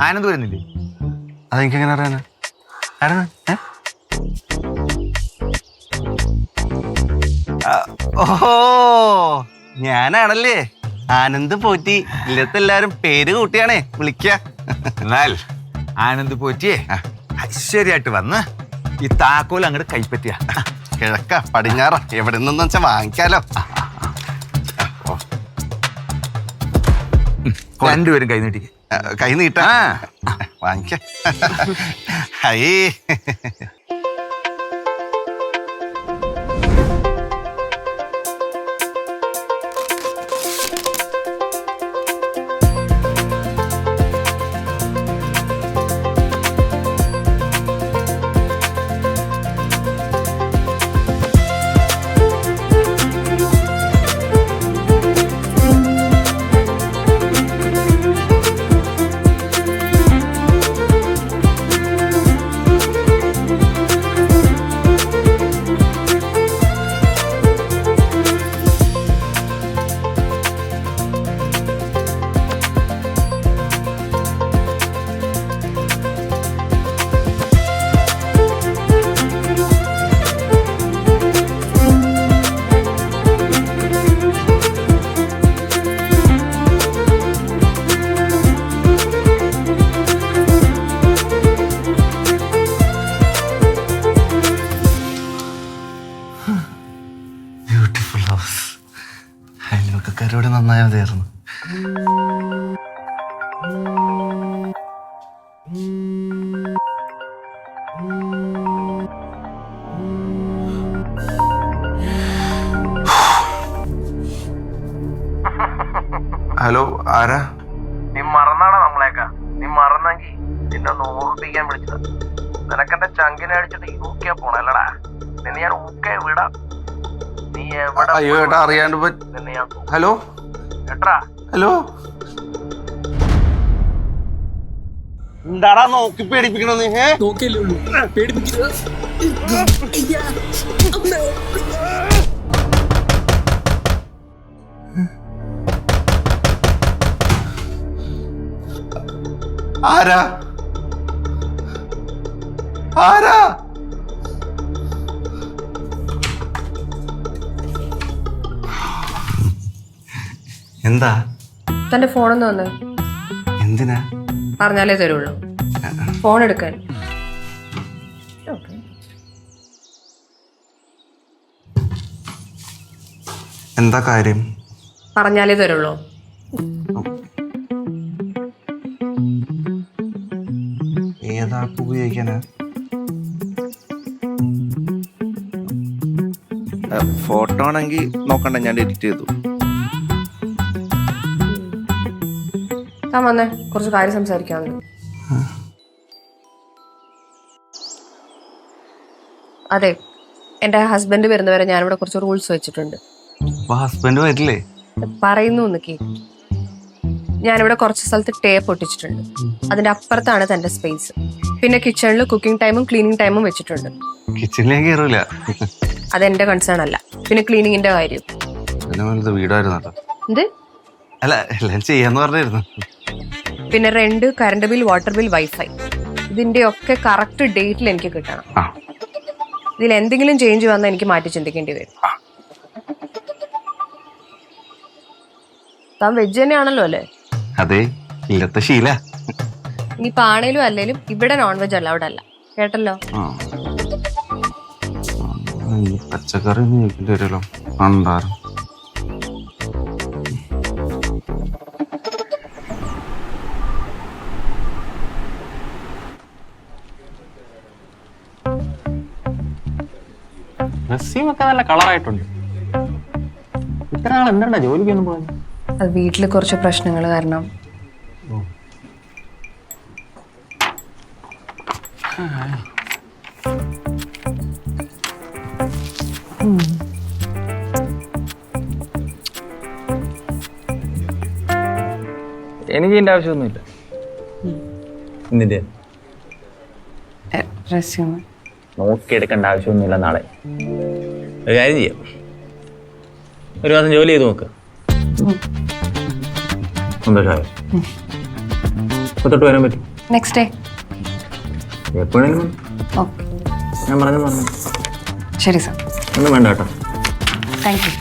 ആനന്ദ് വരുന്നില്ലേ? അതെനിക്കെങ്ങനെ അറിയാനാ? ഓഹോ, ഞാനാണല്ലേ ആനന്ദ് പോറ്റി. ഇല്ലത്തെല്ലാരും പേര് കൂട്ടിയാണേ വിളിക്ക. എന്നാൽ ആനന്ദ് പോറ്റിയേ ഐശ്വര്യമായിട്ട് വന്ന് ഈ താക്കോൽ അങ്ങോട്ട് കൈപ്പറ്റിയ. കിഴക്ക പടിഞ്ഞാറ എവിടെ നിന്നെന്ന് വെച്ചാ വാങ്ങിക്കാലോ. രണ്ടുപേരും കൈ നീട്ടിക്ക്. കൈ നീട്ടാ വാങ്ങിക്ക. അയ്യേ, ബ്യൂട്ടിഫുൾ ഹൗസ്. അയൽവക്കക്കാരോട് നന്നായി മതിയായിരുന്നു. ആരാ? നീ മറന്നാടാ നമ്മളെയൊക്കെ? നീ മറന്നെങ്കിൽ നിന്നെ ഒന്ന് ഓർമ്മിപ്പിക്കാൻ വിളിച്ചത്. നിനക്കെന്റെ ചങ്കിനെ അടിച്ചിട്ട് UK പോണല്ലടാ. നിന്നെ ഞാൻ UK വിടാം. നീ എവിടെ? അയ്യോ ഏട്ടാ, അറിയാണ്ട് നിന്നെ ഞാൻ ഹലോ കേട്ടാ. ഹലോ, എന്താടാ നോക്കി പേടിപ്പിക്കണോ നീ? ആരാ? ആരാ? എന്താ? തന്റെ ഫോണൊന്ന് വന്ന്. എന്തിനാ? പറഞ്ഞാലേ തരുള്ളൂ. ഫോൺ എടുക്കാൻ. എന്താ കാര്യം? പറഞ്ഞാലേ തരുള്ളൂ. ഏതാ ആപ്പ് ഉപയോഗിക്കാനാ? ഫോട്ടോ ആണെങ്കിൽ നോക്കണ്ട, ഞാൻ എഡിറ്റ് ചെയ്തു. താൻ വന്നേ, കുറച്ച് കാര്യം സംസാരിക്കാനുണ്ട്. അതെ, എന്റെ ഹസ്ബൻഡ് വരുന്നവരെ ഞാനിവിടെ കുറച്ച് റൂൾസ് വെച്ചിട്ടുണ്ട്. ഹസ്ബൻഡ് വരില്ലേ? പറയുന്നു ഒന്ന് കേക്ക്. ഞാനിവിടെ കുറച്ച് സ്ഥലത്ത് ടേപ്പ് ഒട്ടിച്ചിട്ടുണ്ട്. അതിന്റെ അപ്പുറത്താണ് തന്റെ സ്പേസ്. പിന്നെ കിച്ചണിൽ കുക്കിംഗ് ടൈമും ക്ലീനിങ് ടൈമും വെച്ചിട്ടുണ്ട്. കിച്ചണിലേക്ക് കയറൂല. അതെന്റെ കൺസേൺ അല്ല. പിന്നെ ക്ലീനിങ്ങിന്റെ കാര്യം. വീടായിരുന്നു. എന്ത്? അല്ല, എല്ലാം ചെയ്യാന്ന് പറഞ്ഞിരുന്നു. പിന്നെ rent, current bill, water bill, wifi, ഇതിന്റെ ഒക്കെ കറക്റ്റ് ഡേറ്റിൽ എനിക്ക് കിട്ടണം. ഇതിൽ എന്തെങ്കിലും ചേഞ്ച് വന്നാൽ എനിക്ക് മാറ്റി ചിന്തിക്കേണ്ടി വരും. താൻ വെജ് തന്നെയാണല്ലോ അല്ലേ? അതെ, ഇല്ലത്തെ ശീല. ഇനിയിപ്പോ ആണേലും അല്ലേലും ഇവിടെ നോൺ വെജ് അലൗഡ് അല്ല, കേട്ടല്ലോ. പച്ചക്കറി വരുമല്ലോ. ഉണ്ടാറും ഡ്രസ്സിങ്ങൊക്കെ നല്ല കളറായിട്ടുണ്ട്. ഇത്ര നാൾ എന്താ ജോലിക്കൊന്നും പോയത്? അത് വീട്ടിൽ കുറച്ച് പ്രശ്നങ്ങൾ കാരണം. എനിക്ക് ഇതിന്റെ ആവശ്യമൊന്നുമില്ല. എന്തിന്റെ? നോക്കിയെടുക്കേണ്ട ആവശ്യമൊന്നുമില്ല. നാളെ ഒരു കാര്യം ചെയ്യാം, ഒരു മാസം ജോലി ചെയ്ത് നോക്ക്. സന്തോഷമായോ? തൊട്ട് വരാൻ പറ്റും? നെക്സ്റ്റ് ഡേ എപ്പോഴെങ്കിലും. ഞാൻ പറഞ്ഞു. ശരി സാർ. ഒന്നും വേണ്ട കേട്ടോ. Thank you.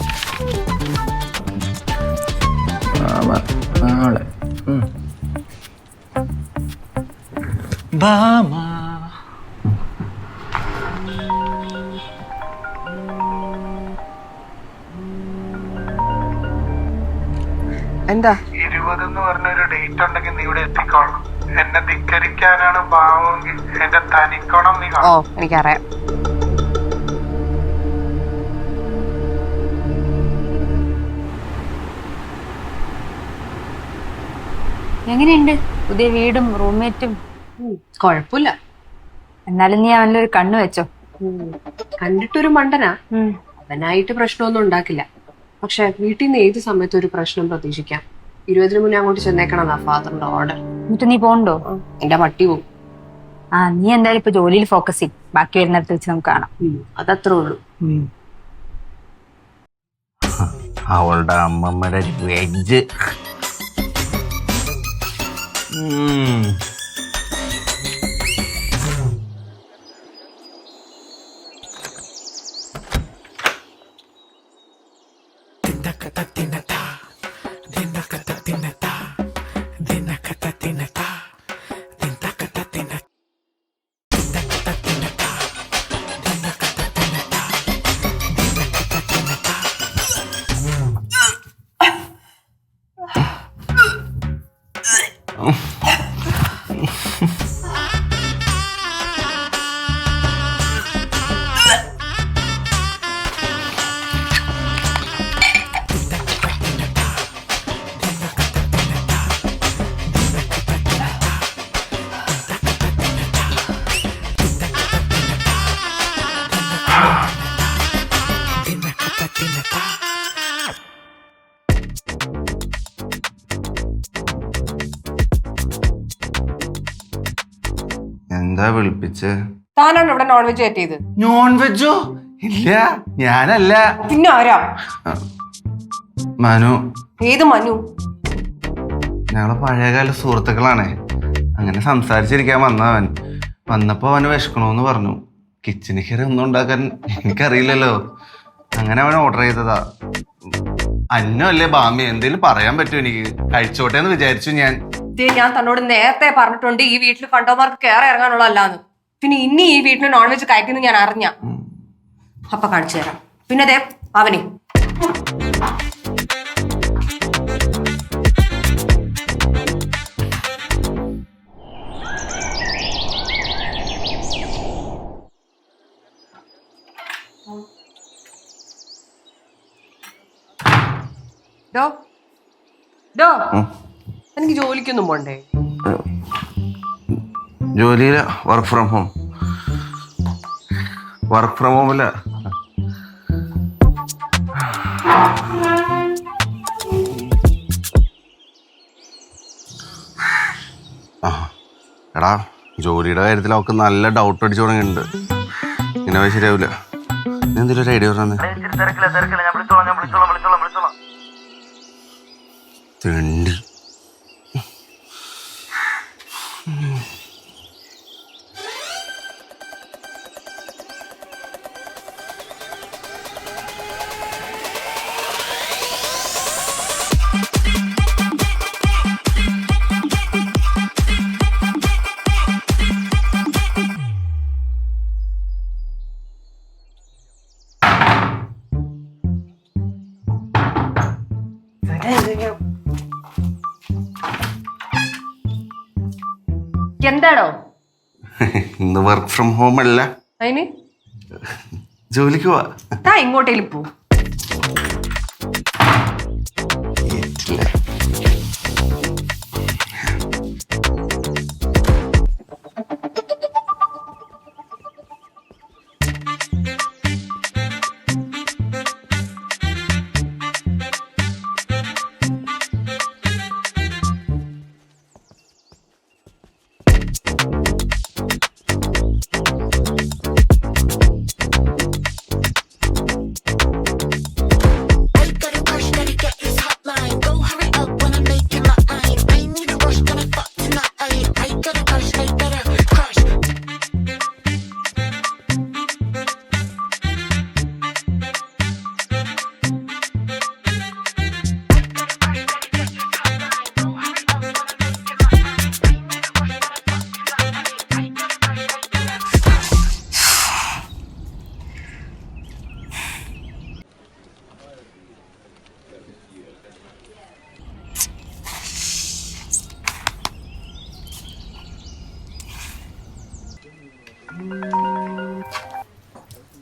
നാളെ ബാമ. എന്താ? 20 എന്ന് പറഞ്ഞൊരു ഡേറ്റ് ഉണ്ടെങ്കിൽ നീ ഇവിടെ എത്തിക്കോളണം. എന്നെ ധിക്കരിക്കാനാണ് ഭാവമെങ്കിൽ എന്റെ തനിക്കോണം നീ ഓ, എനിക്കറിയാം. എങ്ങനെയുണ്ട് പുതിയ വീടും റൂംമേറ്റും? കുഴപ്പമില്ല. എന്നാലും നീ അവനിലൊരു കണ്ണ് വെച്ചോ. കണ്ടിട്ടൊരു മണ്ടനാ. അവനായിട്ട് പ്രശ്നമൊന്നും ഉണ്ടാക്കില്ല. പക്ഷെ വീട്ടിൽ നിന്ന് ഏത് സമയത്ത് ഒരു പ്രശ്നം പ്രതീക്ഷിക്കാം. 20 മുന്നേ അങ്ങോട്ട് ചെന്നേക്കണമെന്നാ ഫാദറിന്റെ ഓർഡർ. എന്നിട്ട് നീ പോണ്ടോ? എന്റെ പട്ടി പോവും. നീ എന്തായാലും ഇപ്പൊ ജോലിയിൽ ഫോക്കസ് ചെയ്യും. ബാക്കി വരുന്നിടത്ത് വെച്ച് നമുക്ക് കാണാം. അതത്രേ ഉള്ളൂ. അവളുടെ അമ്മമ്മയുടെ വെജ്. എന്താ വിളിപ്പിച്ച്? താനാണ് ഇവിടെ നോൺ വെജ് കയറ്റിയത്? നോൺ വെജോ? ഇല്ല, ഞാനല്ല. പിന്നെ ആരാ? മനു. ഏത് മനു? ഞങ്ങള് പഴയകാല സുഹൃത്തുക്കളാണേ. അങ്ങനെ സംസാരിച്ചിരിക്കാൻ വന്നവൻ. വന്നപ്പോ അവന് വിശക്കണോന്ന് പറഞ്ഞു. കിച്ചണിൽ കയറി ഒന്നും ഉണ്ടാക്കാൻ എനിക്കറിയില്ലല്ലോ. അങ്ങനെ അവൻ ഓർഡർ ചെയ്തതാ. അന്നല്ലേ ബാമി, എന്തേലും പറയാൻ പറ്റുമോ എനിക്ക്? കഴിച്ചോട്ടെ എന്ന് വിചാരിച്ചു ഞാൻ. ഞാൻ തന്നോട് നേരത്തെ പറഞ്ഞിട്ടുണ്ട് ഈ വീട്ടിൽ കണ്ടോമാർക്ക് കയറി ഇറങ്ങാനുള്ളതല്ലാന്ന്. പിന്നെ ഇനി ഈ വീട്ടിൽ നോൺ വെജ് കഴിക്കുന്നത് ഞാൻ അറിഞ്ഞ. അപ്പൊ കാണിച്ചു തരാം. പിന്നെ അതെ അവനെ എനിക്ക് ജോലിക്കൊന്നും പോണ്ടേ? ജോലിയില, work from home. Work from ഹോമില്ല. എടാ, ജോലിയുടെ കാര്യത്തിൽ അവൾക്ക് നല്ല ഡൗട്ട് അടിച്ചു തുടങ്ങിയിട്ടുണ്ട്. ഇങ്ങനെ ശരിയാവില്ല. എന്തെങ്കിലും ഒരു ഐഡിയ പറഞ്ഞേ. തെണ്ടി. എന്താണോ ഇന്ന് വർക്ക് ഫ്രം ഹോം അല്ല, അതിന് ജോലിക്ക് പോവാ. താ ഇങ്ങോട്ടേലും പോ.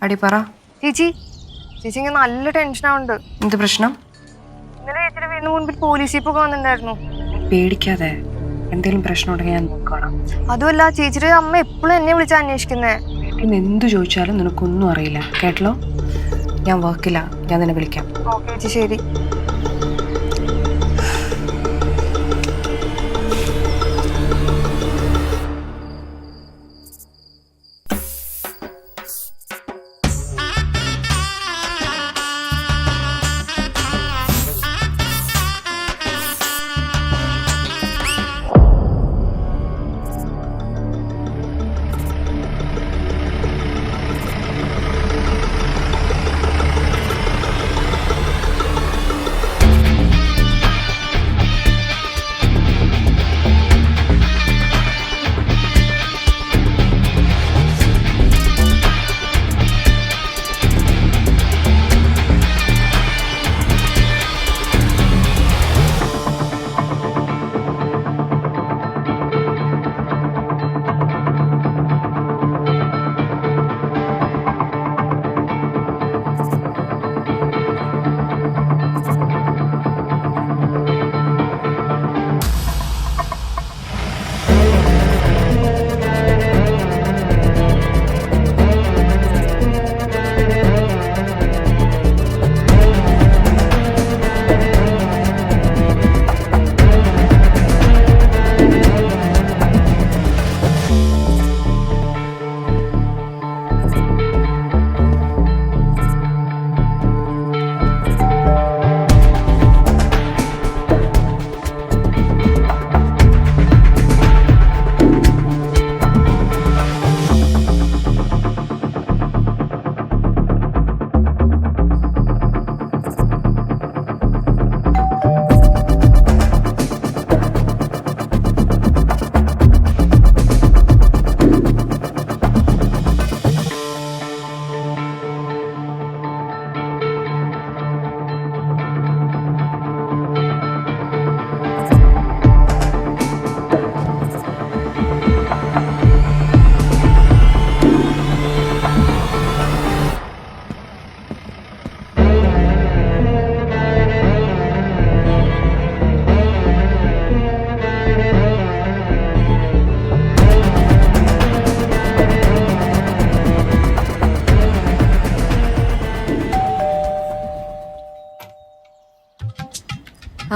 അടി പറ ചേച്ചി. ചേച്ചിക്ക് നല്ല ടെൻഷനാവുണ്ട്. എന്ത് പ്രശ്നം? ഇന്നലെ ചേച്ചിയുടെ വീടിന് മുൻപിൽ പോലീസ് ജീപ്പൊക്കെ വന്നിട്ടുണ്ടായിരുന്നു. പേടിക്കാതെ, എന്തെങ്കിലും പ്രശ്നം ഉണ്ടെങ്കിൽ ഞാൻ നോക്കണം. അതുമല്ല, ചേച്ചിയുടെ അമ്മ എപ്പോഴും എന്നെ വിളിച്ചാ അന്വേഷിക്കുന്നേ. ഇന്ന് എന്ത് ചോദിച്ചാലും നിനക്കൊന്നും അറിയില്ല, കേട്ടല്ലോ? ഞാൻ വർക്കില്ല, ഞാൻ നിന്നെ വിളിക്കാം. ഓക്കെ ചേച്ചി, ശരി.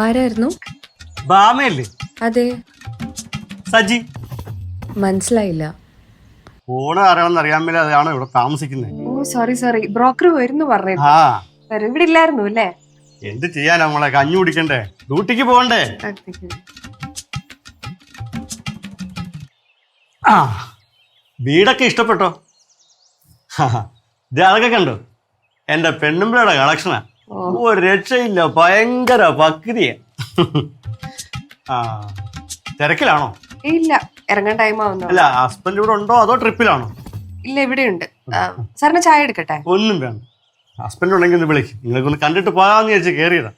ആരായിരുന്നു? ബാമയല്ലേ? അതെ, സജി. മനസ്സിലായില്ല. ഫോണ് അറിയണമെന്ന് അറിയാൻ മേലെ അതാണ് ഇവിടെ താമസിക്കുന്നത്. ഓ സോറി ബ്രോക്കർ വരുന്നു പറഞ്ഞു. ആ ഇവിടെ ഇല്ലായിരുന്നു അല്ലേ? എന്ത് ചെയ്യാനാ നമ്മളെ, കഞ്ഞി കുടിക്കണ്ടേ, ഡ്യൂട്ടിക്ക് പോകണ്ടേ. ആ വീടൊക്കെ ഇഷ്ടപ്പെട്ടോ? ഇത് അതൊക്കെ കണ്ടോ? എന്റെ പെണ്ണുമ്പിളയുടെ കളക്ഷനാ. ഒരു രക്ഷയില്ല, ഭയങ്കര പക്രിയ. ആ തിരക്കിലാണോ? ഇല്ല, ഇറങ്ങാൻ ടൈം ആവുന്നു. അല്ല ഹസ്ബൻഡ് ഇവിടെ ഉണ്ടോ അതോ ട്രിപ്പിലാണോ? ഇല്ല, ഇവിടെയുണ്ട്. സാറിന് ചായ എടുക്കട്ടെ? ഒന്നും വേണ്ട, ഹസ്ബൻഡ് ഉണ്ടെങ്കിൽ ഒന്ന് വിളിക്കും. നിങ്ങൾക്കൊന്ന് കണ്ടിട്ട് പോകാമെന്ന് വിചാരിച്ച് കയറിയതാ.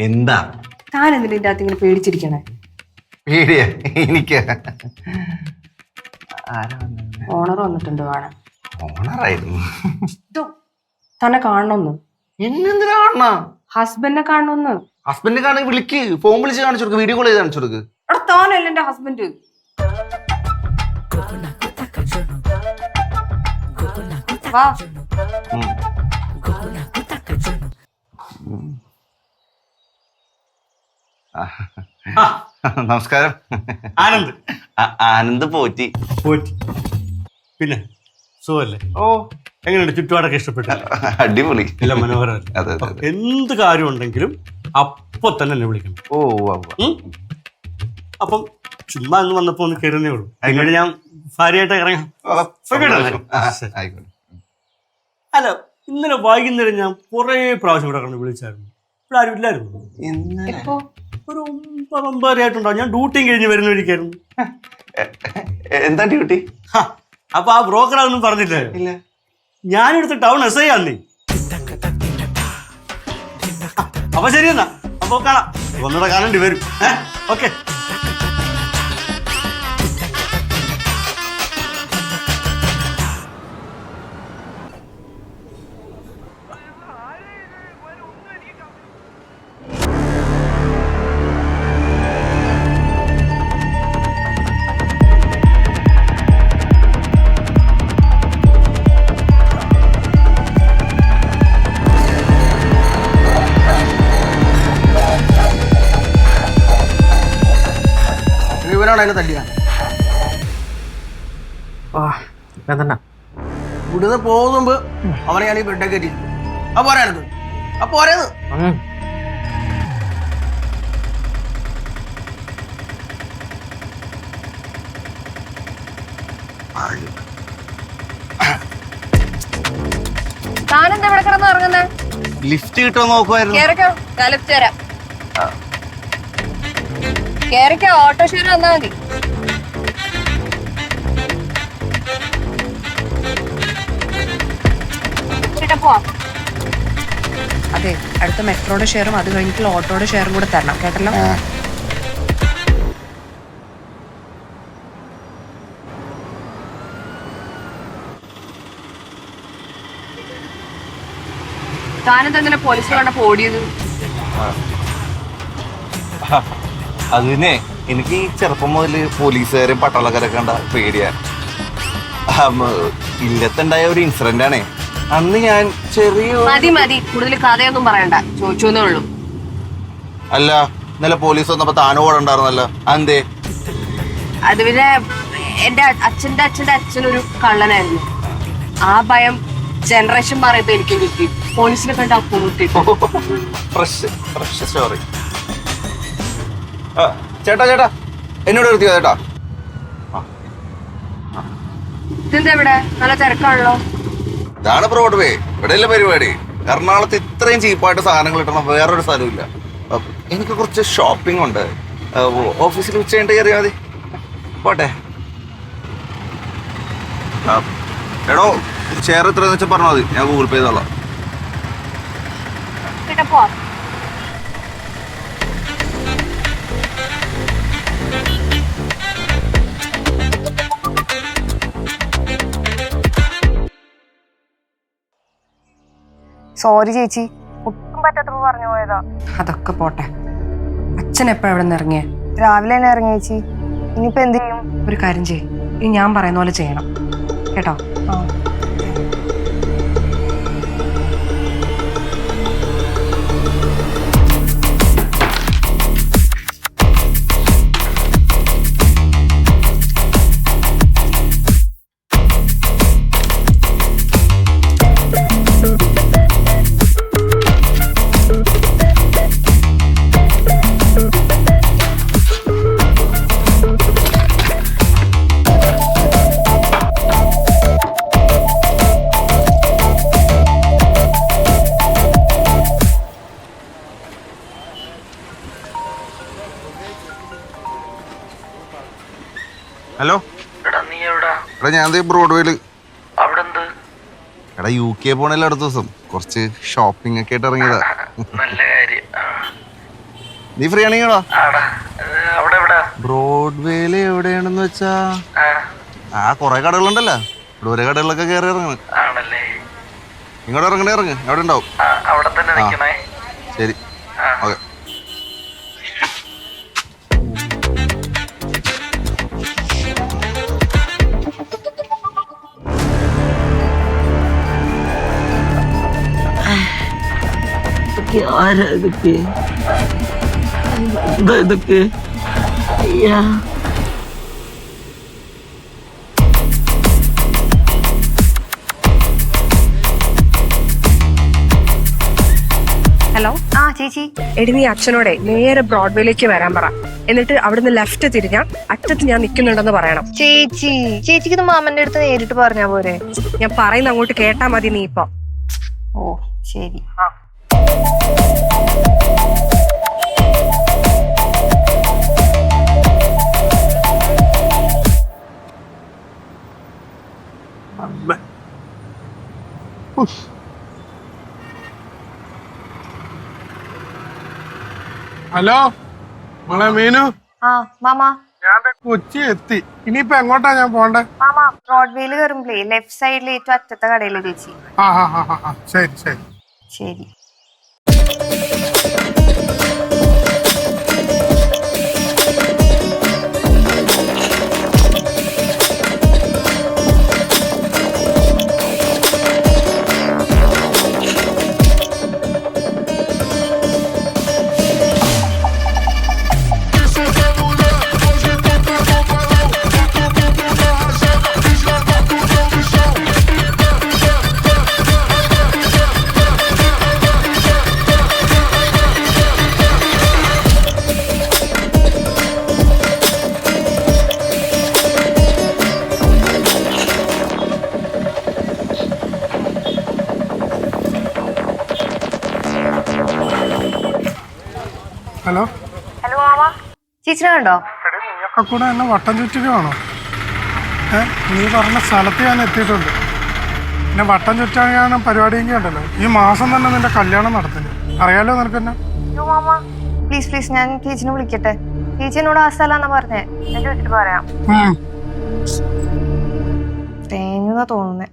എന്താ താൻ എന്തിനാ ഇതിന്റെ അകത്ത് ഇങ്ങനെ പേടിച്ചിരിക്കണേ? പേടിയാ എനിക്ക്. ഓണർ വന്നിട്ടുണ്ട് കാണാൻ. ഓണറായിരുന്നു. തന്നെ കാണണമെന്ന്. എന്നെന്തിനാ കാണണ? ഹസ്ബൻഡിനെ കാണണമെന്ന്. ഹസ്ബൻഡിനെ കാണാൻ വിളിക്ക്, ഫോൺ വിളിച്ച് കാണിച്ചു കൊടുക്ക്, വീഡിയോ കോൾ ചെയ്ത് കാണിച്ചു കൊടുക്ക്. അവിടെ താനല്ല എന്റെ ഹസ്ബൻഡ്. വാ. നമസ്കാരം. ആനന്ദ്. ആനന്ദ് പോറ്റി. പോറ്റി. പിന്നെ സുഖല്ലേ? ഓ എങ്ങനെയുണ്ട്? ചുറ്റുപാടൊക്കെ ഇഷ്ടപ്പെട്ടില്ല? അടിപൊളി, എല്ലാം മനോഹരമല്ലേ? എന്ത് കാര്യം ഉണ്ടെങ്കിലും അപ്പൊ തന്നെ എന്നെ വിളിക്കണം. ഓ അപ്പം ചുമ്മാ എന്ന് വന്നപ്പോ ഒന്ന് കയറുന്നേ ഉള്ളൂ. അതിനോട് ഞാൻ ഭാര്യയായിട്ട് ഇറങ്ങാം. അല്ല ഇന്നലെ വൈകുന്നേരം ഞാൻ കുറെ പ്രാവശ്യം ഇവിടെ കണ്ട് വിളിച്ചായിരുന്നു. ഇവിടെ ആരും ഇല്ലായിരുന്നു. ഒരു 9:30 ആയിട്ടുണ്ടാവും. ഞാൻ ഡ്യൂട്ടിയും കഴിഞ്ഞ് വരുന്നവരിക്കായിരുന്നു. എന്താ ഡ്യൂട്ടി? അപ്പൊ ആ ബ്രോക്കർ അതൊന്നും പറഞ്ഞില്ലേ? ഞാനെടുത്ത് ടൗൺ SI ആന്നേ. അപ്പൊ ശരി എന്നാ, അപ്പൊ കാണാം. ഒന്നുകൂടെ കാണേണ്ടി വരും. ഓക്കെ. ഇവിടുന്ന് പോകുമ്പോ അവനെ ഞാൻ ഈ ബെഡൊക്കെ കയറ്റി പോരായിരുന്നു. പോരത് താനെന്താ ഇവിടെ കിടന്ന് ഇറങ്ങുന്നേ? ലിഫ്റ്റ് കിട്ടുമോ നോക്കുമായിരുന്നു. ഓട്ടോഷീർ വന്നാ മതി. അതെ, അടുത്ത മെട്രോയുടെ ഷെയറും അത് കഴിഞ്ഞിട്ടുള്ള ഓട്ടോയുടെ ഷെയറും കൂടെ തരണം, കേട്ടല്ലോ? താനെന്താ പോലീസ് കണ്ടപ്പോ ഓടിയത്? അതിനെ എനിക്ക് ഈ ചെറുപ്പം മുതൽ പോലീസുകാരും പട്ടാളക്കാരൊക്കെ കണ്ട പേടിയാണ്. ഇല്ലത്തുണ്ടായ ഒരു ഇൻസിഡന്റ് ആണേ. അന്ന് ഞാൻ ചെറിയ മതി കൂടുതൽ കഥയൊന്നും പറയണ്ട, ചോദിച്ചേ ഉള്ളൂ. അല്ല ഇന്നലെ പോലീസ് വന്നപ്പോ താനോ ഓടണ്ടായിരുന്നല്ലോ, അതെന്തേ? അത് പിന്നെ എന്റെ അച്ഛന്റെ അച്ഛനൊരു കള്ളനായിരുന്നു. ആ ഭയം ജനറേഷൻ മാറിയപ്പോ എനിക്ക് കിട്ടി. പോലീസിനെ കണ്ട അപ്പോ കിട്ടി. Fresh story. ചേട്ടാ എന്നോട് നിർത്തിയോ ചേട്ടാ? ഇതെന്താ ഇവിടെ നല്ല തിരക്കാണല്ലോ? ഇതാണ് ബ്രോഡ്വേ, ഇവിടെയല്ലേ പരിപാടി. എറണാകുളത്ത് ഇത്രയും ചീപ്പായിട്ട് സാധനങ്ങൾ കിട്ടണം വേറൊരു സ്ഥലമില്ല. എനിക്ക് കുറച്ച് ഷോപ്പിംഗ് ഉണ്ട്, ഓഫീസിൽ ഉച്ച കഴിഞ്ഞിട്ട് കയറിയാൽ മതി. പോട്ടെ. എടോ ഷെയർ എത്രയെന്ന് വെച്ചാൽ പറഞ്ഞാൽ മതി, ഞാൻ ഗൂഗിൾ പേ ചെയ്തോളാം. സോറി ചേച്ചി, ഒട്ടും പറ്റാത്തപ്പോ പറഞ്ഞു പോയതാ. അതൊക്കെ പോട്ടെ. അച്ഛൻ എപ്പോഴാ ഇവിടെ നിന്ന് ഇറങ്ങിയേ? രാവിലെ തന്നെ ഇറങ്ങി ചേച്ചി. ഇനിയിപ്പോ എന്ത് ചെയ്യും? ഒരു കാര്യം ചെയ്യും, ഈ ഞാൻ പറയുന്ന പോലെ ചെയ്യണം കേട്ടോ. ഹലോ എടാ, ഞാൻ ബ്രോഡ്വേയില്. എടാ UK പോണല്ലോ അടുത്ത ദിവസം. കുറച്ച് ഷോപ്പിംഗ് ഒക്കെ ആയിട്ട് ഇറങ്ങിയതാ. നീ ഫ്രീ ആണെങ്കിലോ? ബ്രോഡ്വേയില് എവിടെയാണെന്ന് വെച്ചാ കൊറേ കടകളുണ്ടല്ലോ. ഇവിടെ ഒരേ കടകളിലൊക്കെ കയറി ഇറങ്ങണം. ഇങ്ങോട്ട് ഇറങ്ങണേ, ഇറങ്ങ്. എവിടെ ഉണ്ടാവും? ശരി, ഓക്കെ. ഇതൊക്കെ ഹലോ. ചേച്ചി, എടി നീ അച്ഛനോടെ നേരെ ബ്രോഡ്വേയിലേക്ക് വരാൻ പറ. എന്നിട്ട് അവിടുന്ന് ലെഫ്റ്റ് തിരിഞ്ഞാൽ അറ്റത്ത് ഞാൻ നിൽക്കുന്നുണ്ടെന്ന് പറയണം. ചേച്ചിക്ക് ഇത് മാമന്റെ അടുത്ത് നേരിട്ട് പറഞ്ഞാ പോരെ? ഞാൻ പറയുന്ന അങ്ങോട്ട് കേട്ടാ മതി നീ ഇപ്പൊ. ഓ ശരി. ഹലോ മോളെ മീനു. മാമാ, ഞാൻ കൊച്ചി എത്തി. ഇനിയിപ്പോ എങ്ങോട്ടാ ഞാൻ പോണ്ടേ? മാമാ, ബ്രോഡ്വേയിൽ കയറുമ്പളേ ലെഫ്റ്റ് സൈഡിൽ ഏറ്റവും അറ്റത്തെ കടയിലെ ചേച്ചി. ശരി ശരി ശരി. ഹലോ. ഹലോ മാമാ, ചേച്ചിനെ കണ്ടോ? നീയൊക്കെ കൂടെ എന്നെ വട്ടം ചുറ്റുകയാണോ? നീ പറഞ്ഞ സ്ഥലത്ത് ഞാൻ എത്തിയിട്ടുണ്ട്. എന്നെ വട്ടം ചുറ്റാൻ പരിപാടിയെങ്കിൽ ഉണ്ടല്ലോ, ഈ മാസം തന്നെ നിന്റെ കല്യാണം നടത്തില്ല. അറിയാലോ നിനക്കെന്നെ. മാമാ പ്ലീസ് പ്ലീസ്, ഞാൻ ചേച്ചിനെ വിളിക്കട്ടെ. ചേച്ചി എന്നോട് ആ സ്ഥലം പറഞ്ഞേ, ഞാൻ ചോദിച്ചിട്ട് പറയാം. തേങ്ങുന്ന തോന്നുന്നേ.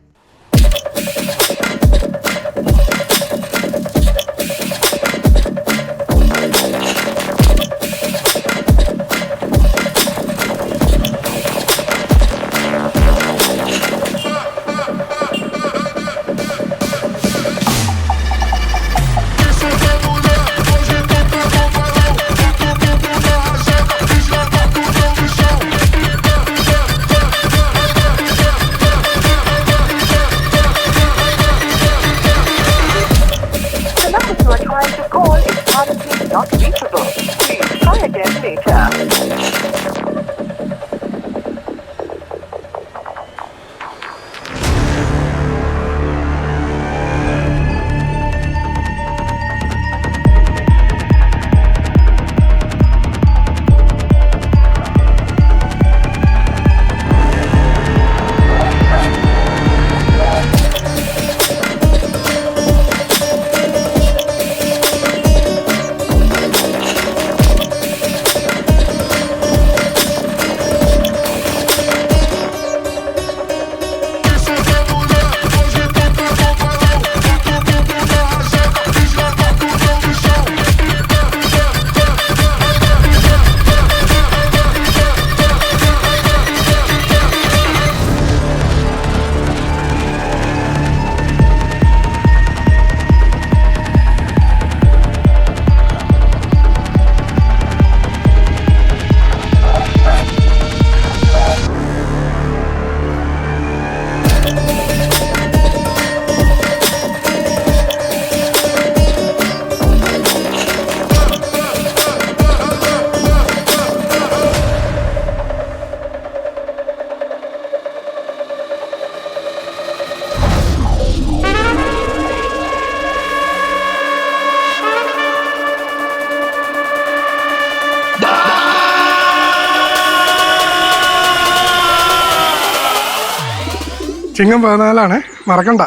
ചിങ്ങം 14 മറക്കണ്ട.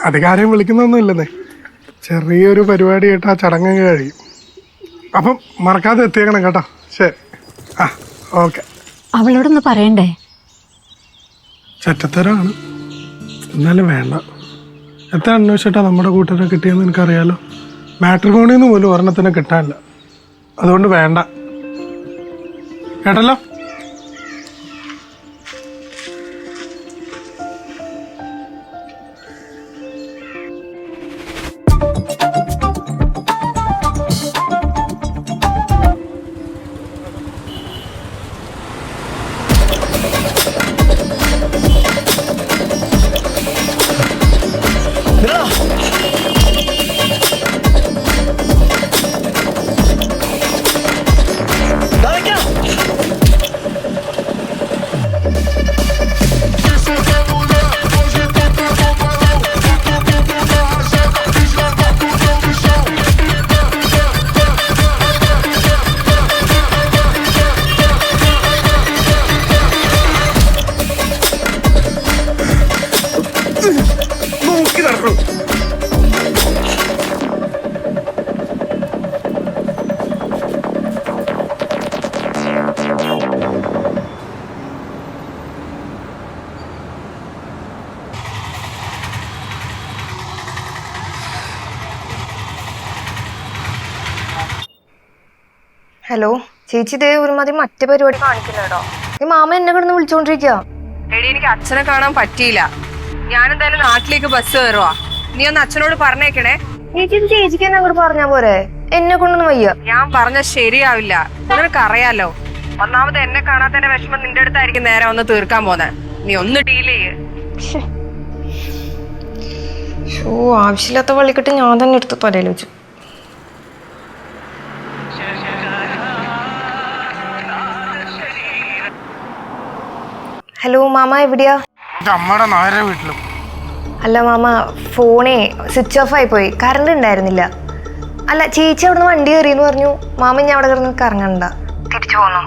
അധികാരം വിളിക്കുന്നൊന്നും ഇല്ലെന്നേ, ചെറിയൊരു പരിപാടിയായിട്ട് ആ ചടങ്ങ് കഴിയും. അപ്പം മറക്കാതെ എത്തിയേക്കണം കേട്ടോ. ശരി. ഓക്കെ. അവളോടൊന്ന് പറയണ്ടേ? ചെറ്റത്തരാണ്, എന്നാലും വേണ്ട. എത്ര അന്വേഷിച്ചിട്ടാ നമ്മുടെ കൂട്ടരെ കിട്ടിയെന്ന് എനിക്കറിയാലോ. മാട്രിമോണിന്ന് പോലും ഒരെണ്ണത്തിനെ കിട്ടാനില്ല. അതുകൊണ്ട് വേണ്ട കേട്ടല്ലോ. ഹലോ ചേച്ചി, ഇതേ ഒരുമാതിരി മറ്റേ പരിപാടി കാണിക്കുന്നുണ്ടോ? ഈ മാമ എന്നെ കിടന്ന് വിളിച്ചോണ്ടിരിക്കുക. എടി, എനിക്ക് അച്ഛനെ കാണാൻ പറ്റിയില്ല. ഞാനെന്തായാലും നാട്ടിലേക്ക് ബസ് കയറുവാ. നീ ഒന്ന് അച്ഛനോട് പറഞ്ഞേക്കണേ. ചേച്ചിക്ക് എന്നെ അങ്ങോട്ട് പറഞ്ഞാ പോരെ, എന്നെ കൊണ്ടൊന്നും വയ്യ. ഞാൻ പറഞ്ഞ ശരിയാവില്ല, നിനക്ക് അറിയാലോ. ഒന്നാമത് എന്നെ കാണാത്തതിന്റെ വിഷമം നിന്റെ അടുത്തായിരിക്കും നേരെ ഒന്ന് തീർക്കാൻ പോന്നെ. നീ ഒന്ന് ഡീൽ ചെയ്യ്. ആവശ്യമില്ലാത്ത വള്ളിക്കെട്ട് ഞാൻ തന്നെ എടുത്ത് തലയിൽ വെച്ചു. ഹലോ മാമ, എവിടെയാ? അമ്മയുടെ നായരെ വീട്ടിലും. അല്ല മാമ, ഫോണേ സ്വിച്ച് ഓഫ് ആയി പോയി, കറണ്ട് ഉണ്ടായിരുന്നില്ല. അല്ല, ചേച്ചി അവിടുന്ന് വണ്ടി കയറിയെന്ന് പറഞ്ഞു. മാമ ഞാൻ അവിടെ കിടന്ന് കറങ്ങണ്ട, തിരിച്ചു പോന്നോ?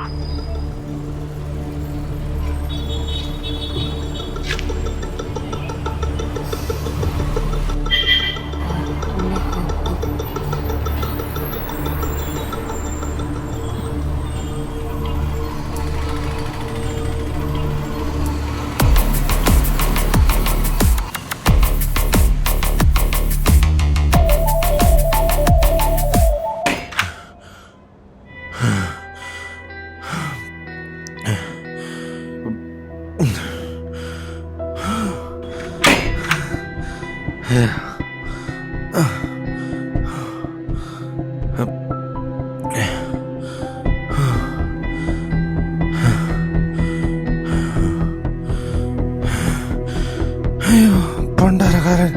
അയ്യോ, പണ്ടാരക്കാരൻ.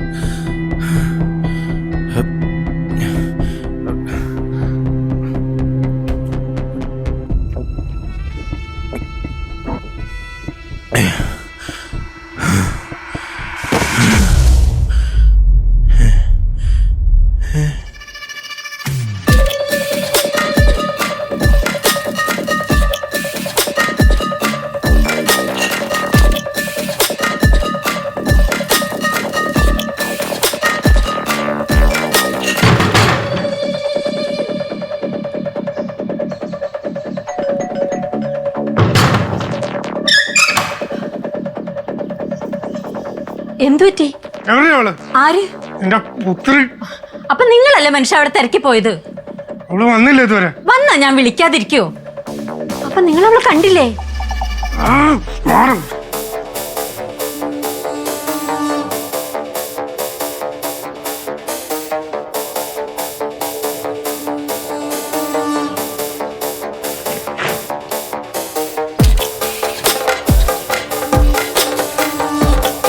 എന്തു പറ്റി? ആര്? അപ്പൊ നിങ്ങളല്ലേ മനുഷ്യ അവിടെ തിരക്കി പോയത്? വന്നില്ല ഇതുവരെ. വന്നാ ഞാൻ വിളിക്കാതിരിക്കോ? അപ്പൊ നിങ്ങൾ അവളെ കണ്ടില്ലേ?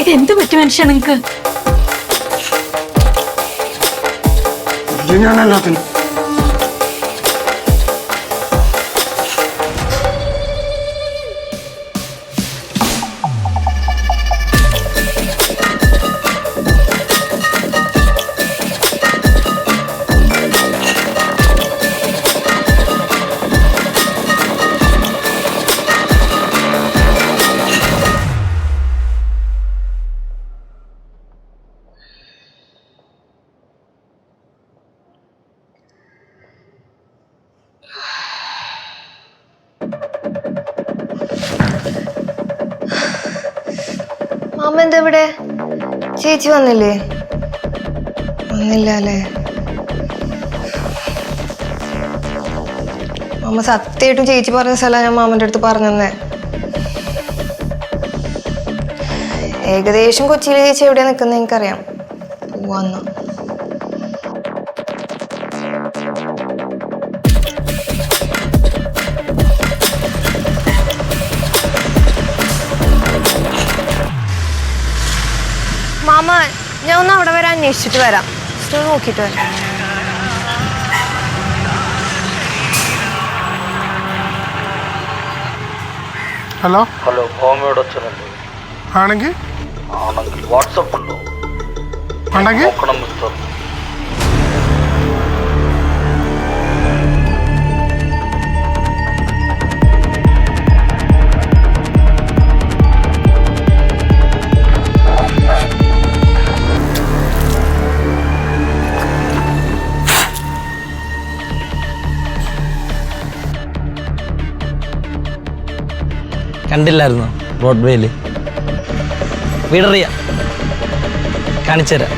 ഇതെന്തു പറ്റി മനുഷ്യ നിങ്ങക്ക്? ഞാനെല്ലാത്തിനും മാമ എന്താ ഇവിടെ? ചേച്ചി വന്നില്ലേ? വന്നില്ല അല്ലേ? മാമ സത്യമായിട്ടും ചേച്ചി പറഞ്ഞ സ്ഥലം ഞാൻ മാമന്റെ അടുത്ത് പറഞ്ഞേ. ഏകദേശം കൊച്ചിയിലെ ചേച്ചി എവിടെയാ നിൽക്കുന്നത് എനിക്കറിയാം. പോവാന്ന മാമ, ഞാൻ ഒന്ന് അവിടെ വരെ അന്വേഷിച്ചിട്ട് വരാം. സ്റ്റോർ നോക്കിയിട്ട് വരാം. ഹലോ ഹലോ, ഓമയുടെ അച്ഛനല്ലേ? ആണെങ്കിൽ വാട്സപ്പ് ഉണ്ടോ? ഉണ്ടെങ്കിൽ നോക്കണം മിസ്റ്റർ. കണ്ടില്ലായിരുന്നു ബ്രോഡ്വേയിൽ? വീടറിയ കാണിച്ചുതരാം.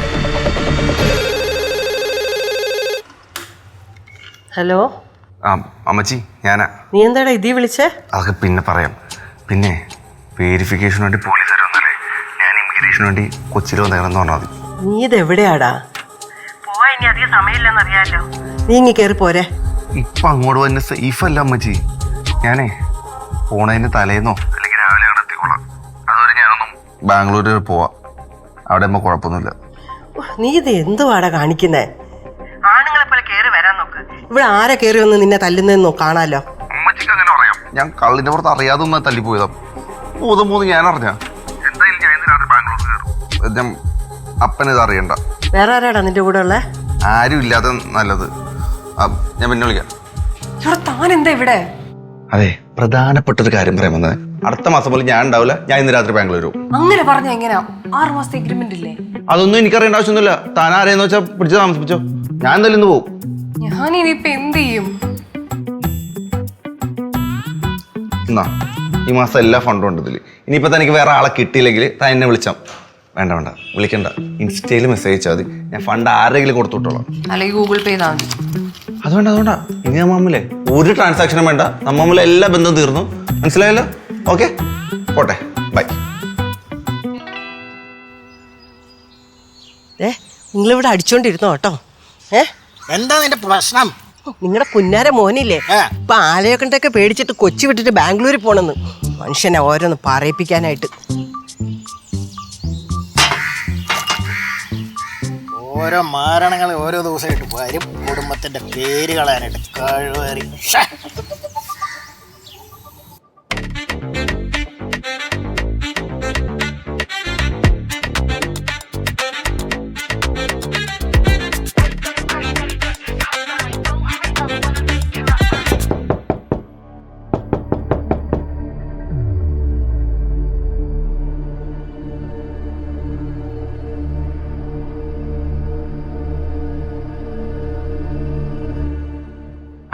ഹലോ അമ്മച്ചി ഞാനാ. നീ എന്താടാ ഇതീ വിളിച്ചേ? അതൊക്കെ പിന്നെ പറയാം. പിന്നെ വെരിഫിക്കേഷന് വേണ്ടി പോലീസ് വന്നല്ലേ, ഞാൻ ഇമിഗ്രേഷന് വേണ്ടി കൊച്ചിയിൽ വന്നേക്കണമെന്ന് പറഞ്ഞാൽ മതി. നീ ഇതെവിടെയാടാ? പോവാ, ഇനി അധികം സമയമില്ലെന്നറിയാലോ. നീ ഇങ്ങി കയറി പോരെ. ഇപ്പൊ അങ്ങോട്ട് വന്ന സേഫ് അല്ല അമ്മച്ചി. ഞാനേ പോണതിന് തലേന്നോ അല്ലെങ്കിൽ രാവിലെ അവിടെ എത്തിക്കോളാം. അതുവരെ ഞാനൊന്നും ബാംഗ്ലൂർ പോവാം. അവിടെ ആകുമ്പോൾ കുഴപ്പമൊന്നുമില്ല. നീ ഇത് എന്തുവാടാ കാണിക്കുന്നേ? ആണുങ്ങളെ പോലെ കയറി വരാൻ നോക്ക്. ഇവിടെ ആരെ കയറി വന്ന് നിന്നെ തല്ലുന്നതെന്നോ കാണാലോ. അമ്മച്ചിക്ക് അങ്ങനെ അറിയാം? ഞാൻ കള്ളിന്റെ പുറത്ത് അറിയാതെ ഒന്നും തല്ലിപ്പോയതാ. മൂന്ന് ഞാൻ അറിഞ്ഞ എന്തായാലും ഞാൻ ഇന്ന് രാത്രി ബാംഗ്ലൂർ കയറും. അപ്പനിത് അറിയണ്ട. വേറെ ആരാടാ നിന്റെ കൂടെ ഉള്ളേ? ആരും ഇല്ലാതെ നല്ലത്. ഞാൻ പിന്നെ വിളിക്കാം. താൻ എന്താ ഇവിടെ? അതെ, പ്രധാനപ്പെട്ടൊരു കാര്യം പറയാൻ വന്നത്. അടുത്ത മാസം പോലും ഞാൻ ഉണ്ടാവില്ല. ഞാൻ ഇന്ന് രാത്രി ബാംഗ്ലൂർ പോകും. അങ്ങനെ പറഞ്ഞ എങ്ങനെയാ? 6 മാസത്തെ എഗ്രിമെന്റ് ഇല്ലേ? അതൊന്നും എനിക്കറിയേണ്ട ആവശ്യമൊന്നുമില്ല. താൻ ആരെയെന്ന് വെച്ചാൽ പിടിച്ച് താമസിപ്പിച്ചോ. ഞാൻ എന്തായാലും ഇന്ന് പോകും. ഞാൻ ഇനിയിപ്പൊ എന്ത് ചെയ്യും? എന്നാ ഈ മാസം എല്ലാ ഫണ്ടും ഉണ്ട് ഇതിൽ. ഇനിയിപ്പോൾ തനിക്ക് വേറെ ആളെ കിട്ടിയില്ലെങ്കിൽ താൻ എന്നെ വിളിച്ചാൽ വേണ്ട വിളിക്കണ്ട. ഇൻസ്റ്റയിൽ മെസ്സേജ് അയച്ചാൽ മതി. ഞാൻ ഫണ്ട് ആരെങ്കിലും കൊടുത്തു വിട്ടോളാം. അല്ലെങ്കിൽ ഗൂഗിൾ പേ ചെയ്താൽ മതി. അതുകൊണ്ടാ ഇനി നമ്മമ്മല്ലേ ഒരു ട്രാൻസാക്ഷനും വേണ്ട. നമ്മമ്മലെ എല്ലാ ബന്ധവും തീർന്നു. മനസ്സിലായല്ലോ? ഓക്കെ, പോട്ടെ, ബൈ. നിങ്ങളിവിടെ അടിച്ചോണ്ടിരുന്നോ കേട്ടോ? എന്താ നിന്റെ പ്രശ്നം? നിങ്ങളുടെ പുന്നാര മോനില്ലേ, ഇപ്പൊ ആലയൊക്കെ പേടിച്ചിട്ട് കൊച്ചി വിട്ടിട്ട് ബാംഗ്ലൂരിൽ പോണെന്ന്. മനുഷ്യനെ ഓരോന്ന് പറയിപ്പിക്കാനായിട്ട്. ഓരോ മാരണങ്ങൾ ഓരോ ദിവസമായിട്ട് വരും. കുടുംബത്തിന്റെ പേര് കളയാനായിട്ട് കഴിവേറി.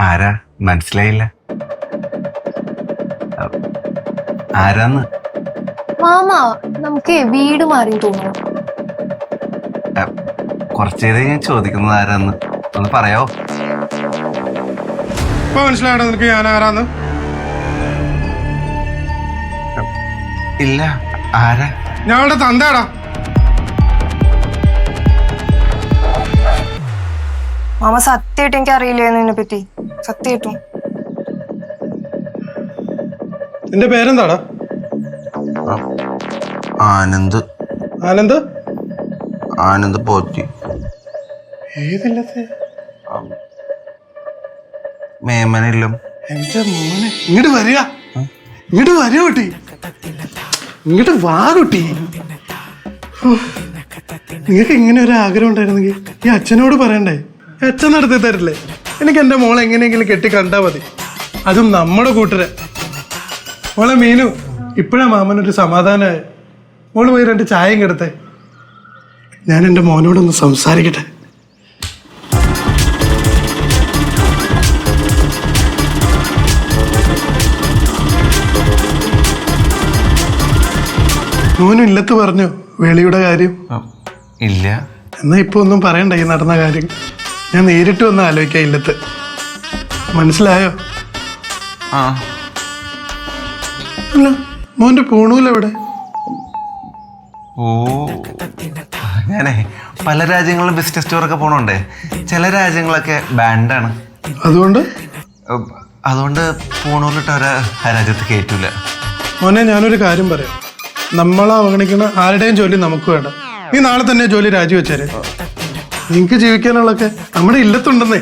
ആരാ? മനസ്സിലായില്ല. ആരാന്ന്? മാമ, നമുക്ക് വീട് മാറി തോന്നുന്നു. കുറച്ചേരെ ഞാൻ ചോദിക്കുന്നത് ആരാന്ന് ഒന്ന് പറയാവോ? ഇപ്പൊ മനസ്സിലായോ നിനക്ക് ഞാൻ ആരാന്ന്? ഇല്ല. ആരാ? ഞങ്ങളുടെ തന്തേടാ. മാമ, സത്യമായിട്ട് എനിക്ക് അറിയില്ലായിരുന്നു ഇതിനെ പറ്റി. സത്യമായിട്ടും. നിന്റെ പേരെന്താടാ? ആനന്ദ്. ആനന്ദ്? ആനന്ദ് പോറ്റി. ഏതില്ലത്തെ? മേമനിലും. എന്റെ മോനെ, ഇങ്ങോട്ട് വരിക. ഇങ്ങോട്ട് വരൂ കുട്ടി. ഇങ്ങോട്ട് വാ കുട്ടി. നിങ്ങൾക്ക് ഇങ്ങനെ ഒരു ആഗ്രഹം ഉണ്ടായിരുന്നെങ്കിൽ ഈ അച്ഛനോട് പറയണ്ടേ? അച്ഛൻ നടത്തി തരില്ലേ? എനിക്ക് എൻ്റെ മോളെ എങ്ങനെയെങ്കിലും കെട്ടി കണ്ടാൽ മതി. അതും നമ്മുടെ കൂട്ടരെ. മോളെ മീനു, ഇപ്പോഴാ മാമനൊരു സമാധാനമായ. മോള് പോയി 2 ചായയും കിടത്തെ. ഞാൻ എൻ്റെ മോനോടൊന്ന് സംസാരിക്കട്ടെ. മോനും ഇല്ലത്ത് പറഞ്ഞു വെളിയുടെ കാര്യം? ഇല്ല. എന്നാ ഇപ്പൊ ഒന്നും പറയണ്ട ഈ നടന്ന കാര്യം. ഞാൻ നേരിട്ട് വന്ന് ആലോചിക്കാം ഇല്ലത്ത്. മനസ്സിലായോ? ആ. അല്ല മോന്റെ പൂണൂലെവിടെ? ഓ, ഞാനേ പല രാജ്യങ്ങളിലും ബിസിനസ് ടൂറൊക്കെ പോണോണ്ടേ ചില രാജ്യങ്ങളൊക്കെ ബാൻഡാണ്. അതുകൊണ്ട് പൂണൂലിട്ട് ആ രാജ്യത്ത് കയറ്റൂല. മോനെ ഞാനൊരു കാര്യം പറയാം. നമ്മളെ അവഗണിക്കുന്ന ആരുടെയും ജോലി നമുക്ക് വേണ്ട. നീ നാളെ തന്നെ ജോലി രാജിവെച്ചേരെ. നിങ്ങക്ക് ജീവിക്കാനുള്ളൊക്കെ നമ്മുടെ ഇല്ലത്തുണ്ടെന്നേ.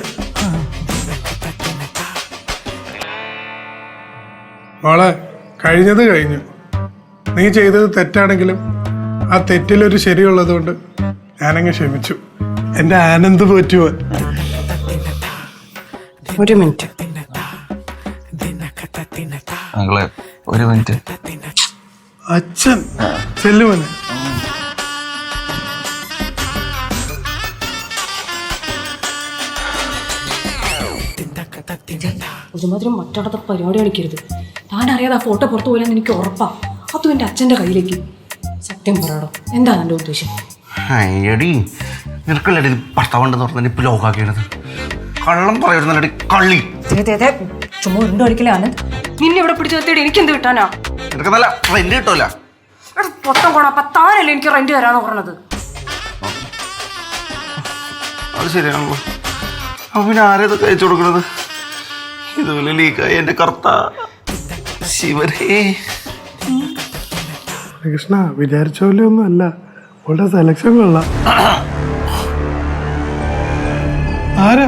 മോളെ കഴിഞ്ഞത് കഴിഞ്ഞു. നീ ചെയ്തത് തെറ്റാണെങ്കിലും ആ തെറ്റിലൊരു ശരിയുള്ളത് കൊണ്ട് ഞാനങ്ങ് ക്ഷമിച്ചു. എന്റെ ആനന്ദ് പോറ്റുവാൻ. ഒരു മിനിറ്റ്. ഒരു മിനിറ്റ്. അച്ഛൻ ചെല്ലുമോനെ. ഒരുമാതിരി മറ്റോടത്തെ പരിപാടി കളിക്കരുത്. താൻ അറിയാതെ ആ ഫോട്ടോ പുറത്തു പോലെന്ന് എനിക്ക് ഉറപ്പാ. അതും എൻ്റെ അച്ഛൻ്റെ കയ്യിലേക്ക്. സത്യം പറയാടോ, എന്താണ് എൻ്റെ ഉദ്ദേശം? അയ്യടി നിനക്കല്ലടി ഭർത്താവുണ്ടെന്ന് പറഞ്ഞാൽ ഇപ്പൊ ലോക്കാക്കിയത്. കള്ളം പറയുന്നടി കള്ളി. ചുമ്മാ ഉണ്ടോ കളിക്കലേ ആനന്ദ്. നിന്നെ ഇവിടെ പിടിച്ചു നിർത്തിയിട്ട് എനിക്ക് എന്ത് കിട്ടാനാ? നിനക്ക് നല്ല റെന്റ് കിട്ടൂല. പൊട്ടം പോണ അപ്പൊ താനല്ലേ എനിക്ക് റെന്റ് തരാന്ന് പറഞ്ഞത്. അത് ശരിയാണല്ലോ. അപ്പൊ പിന്നെ ആരേതൊക്കെ അയച്ചു കൊടുക്കണത്? ഇതുപോലെ ലീക്കായി എന്റെ കർത്ത ശിവരേ. കൃഷ്ണ വിചാരിച്ച പോലെ ഒന്നും അല്ല. അവളുടെ സെലക്ഷൻ കൊള്ളാം. ആരാ?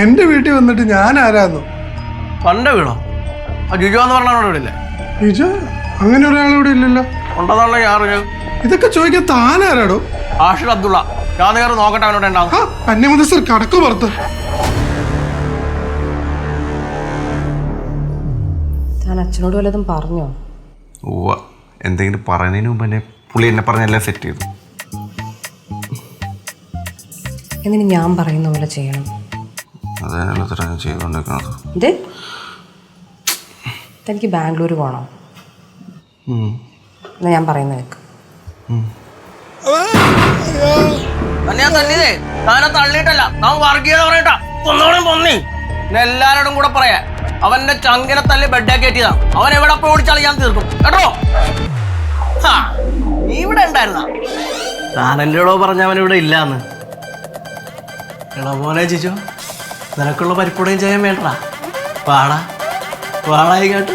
എന്റെ വീട്ടിൽ വന്നിട്ട് ഞാൻ ആരാന്നു? പണ്ട വീണോ? ജിജോ എന്ന് പറഞ്ഞ ജിജോ? അങ്ങനെ ഒരാളിവിടെ ഇല്ലല്ലോ. ഉണ്ടെന്നുള്ള ഞാൻ അറിഞ്ഞത്. ഇതൊക്കെ ചോദിക്കാൻ താനാരാടോ? ആഷിർ അബ്ദുള്ള. ഞാൻ നേരെ നോക്കട്ടെ അവനോട് ഉണ്ടാവും. അന്യമതസ്ഥർ കടക്കു പുറത്ത്. താൻ അച്ഛനോട് വല്ലതും പറഞ്ഞോ? ഓ, എന്തെങ്കിലും പറയുന്നതിന് മുമ്പ് തന്നെ പുള്ളി എന്നെ പറഞ്ഞെല്ലാം സെറ്റ് ചെയ്തു. എന്നിട്ട് ഞാൻ പറയുന്ന പോലെ ചെയ്യണം. അതാണ് ചെയ്തുകൊണ്ടിരിക്കുന്നത്. ഇത് തനിക്ക് ബാംഗ്ലൂർ പോകണോ? എന്നാ ഞാൻ പറയുന്ന കേൾക്ക്. തള്ളിയിട്ടല്ല, നാം വർഗീയത പറയട്ടാ. പൊന്നി എല്ലാരോടും കൂടെ പറയാ. അവന്റെ ചങ്കിനെ തല്ലി ബെഡേ കയറ്റിയതാ. അവൻ എവിടെ പോയി ഓടിച്ചാൽ ഞാൻ തീർക്കും കേട്ടോ. നീ ഇവിടെ ഉണ്ടായിരുന്ന താനല്ലേടോ പറഞ്ഞ അവൻ ഇവിടെ ഇല്ലാന്ന്. എടാ മോനെ ജിജോ, നിനക്കുള്ള പരിപ്പുടയും ചെയ്യാൻ വേണ്ടടാ. വാടാ വാടായി കേട്ടു.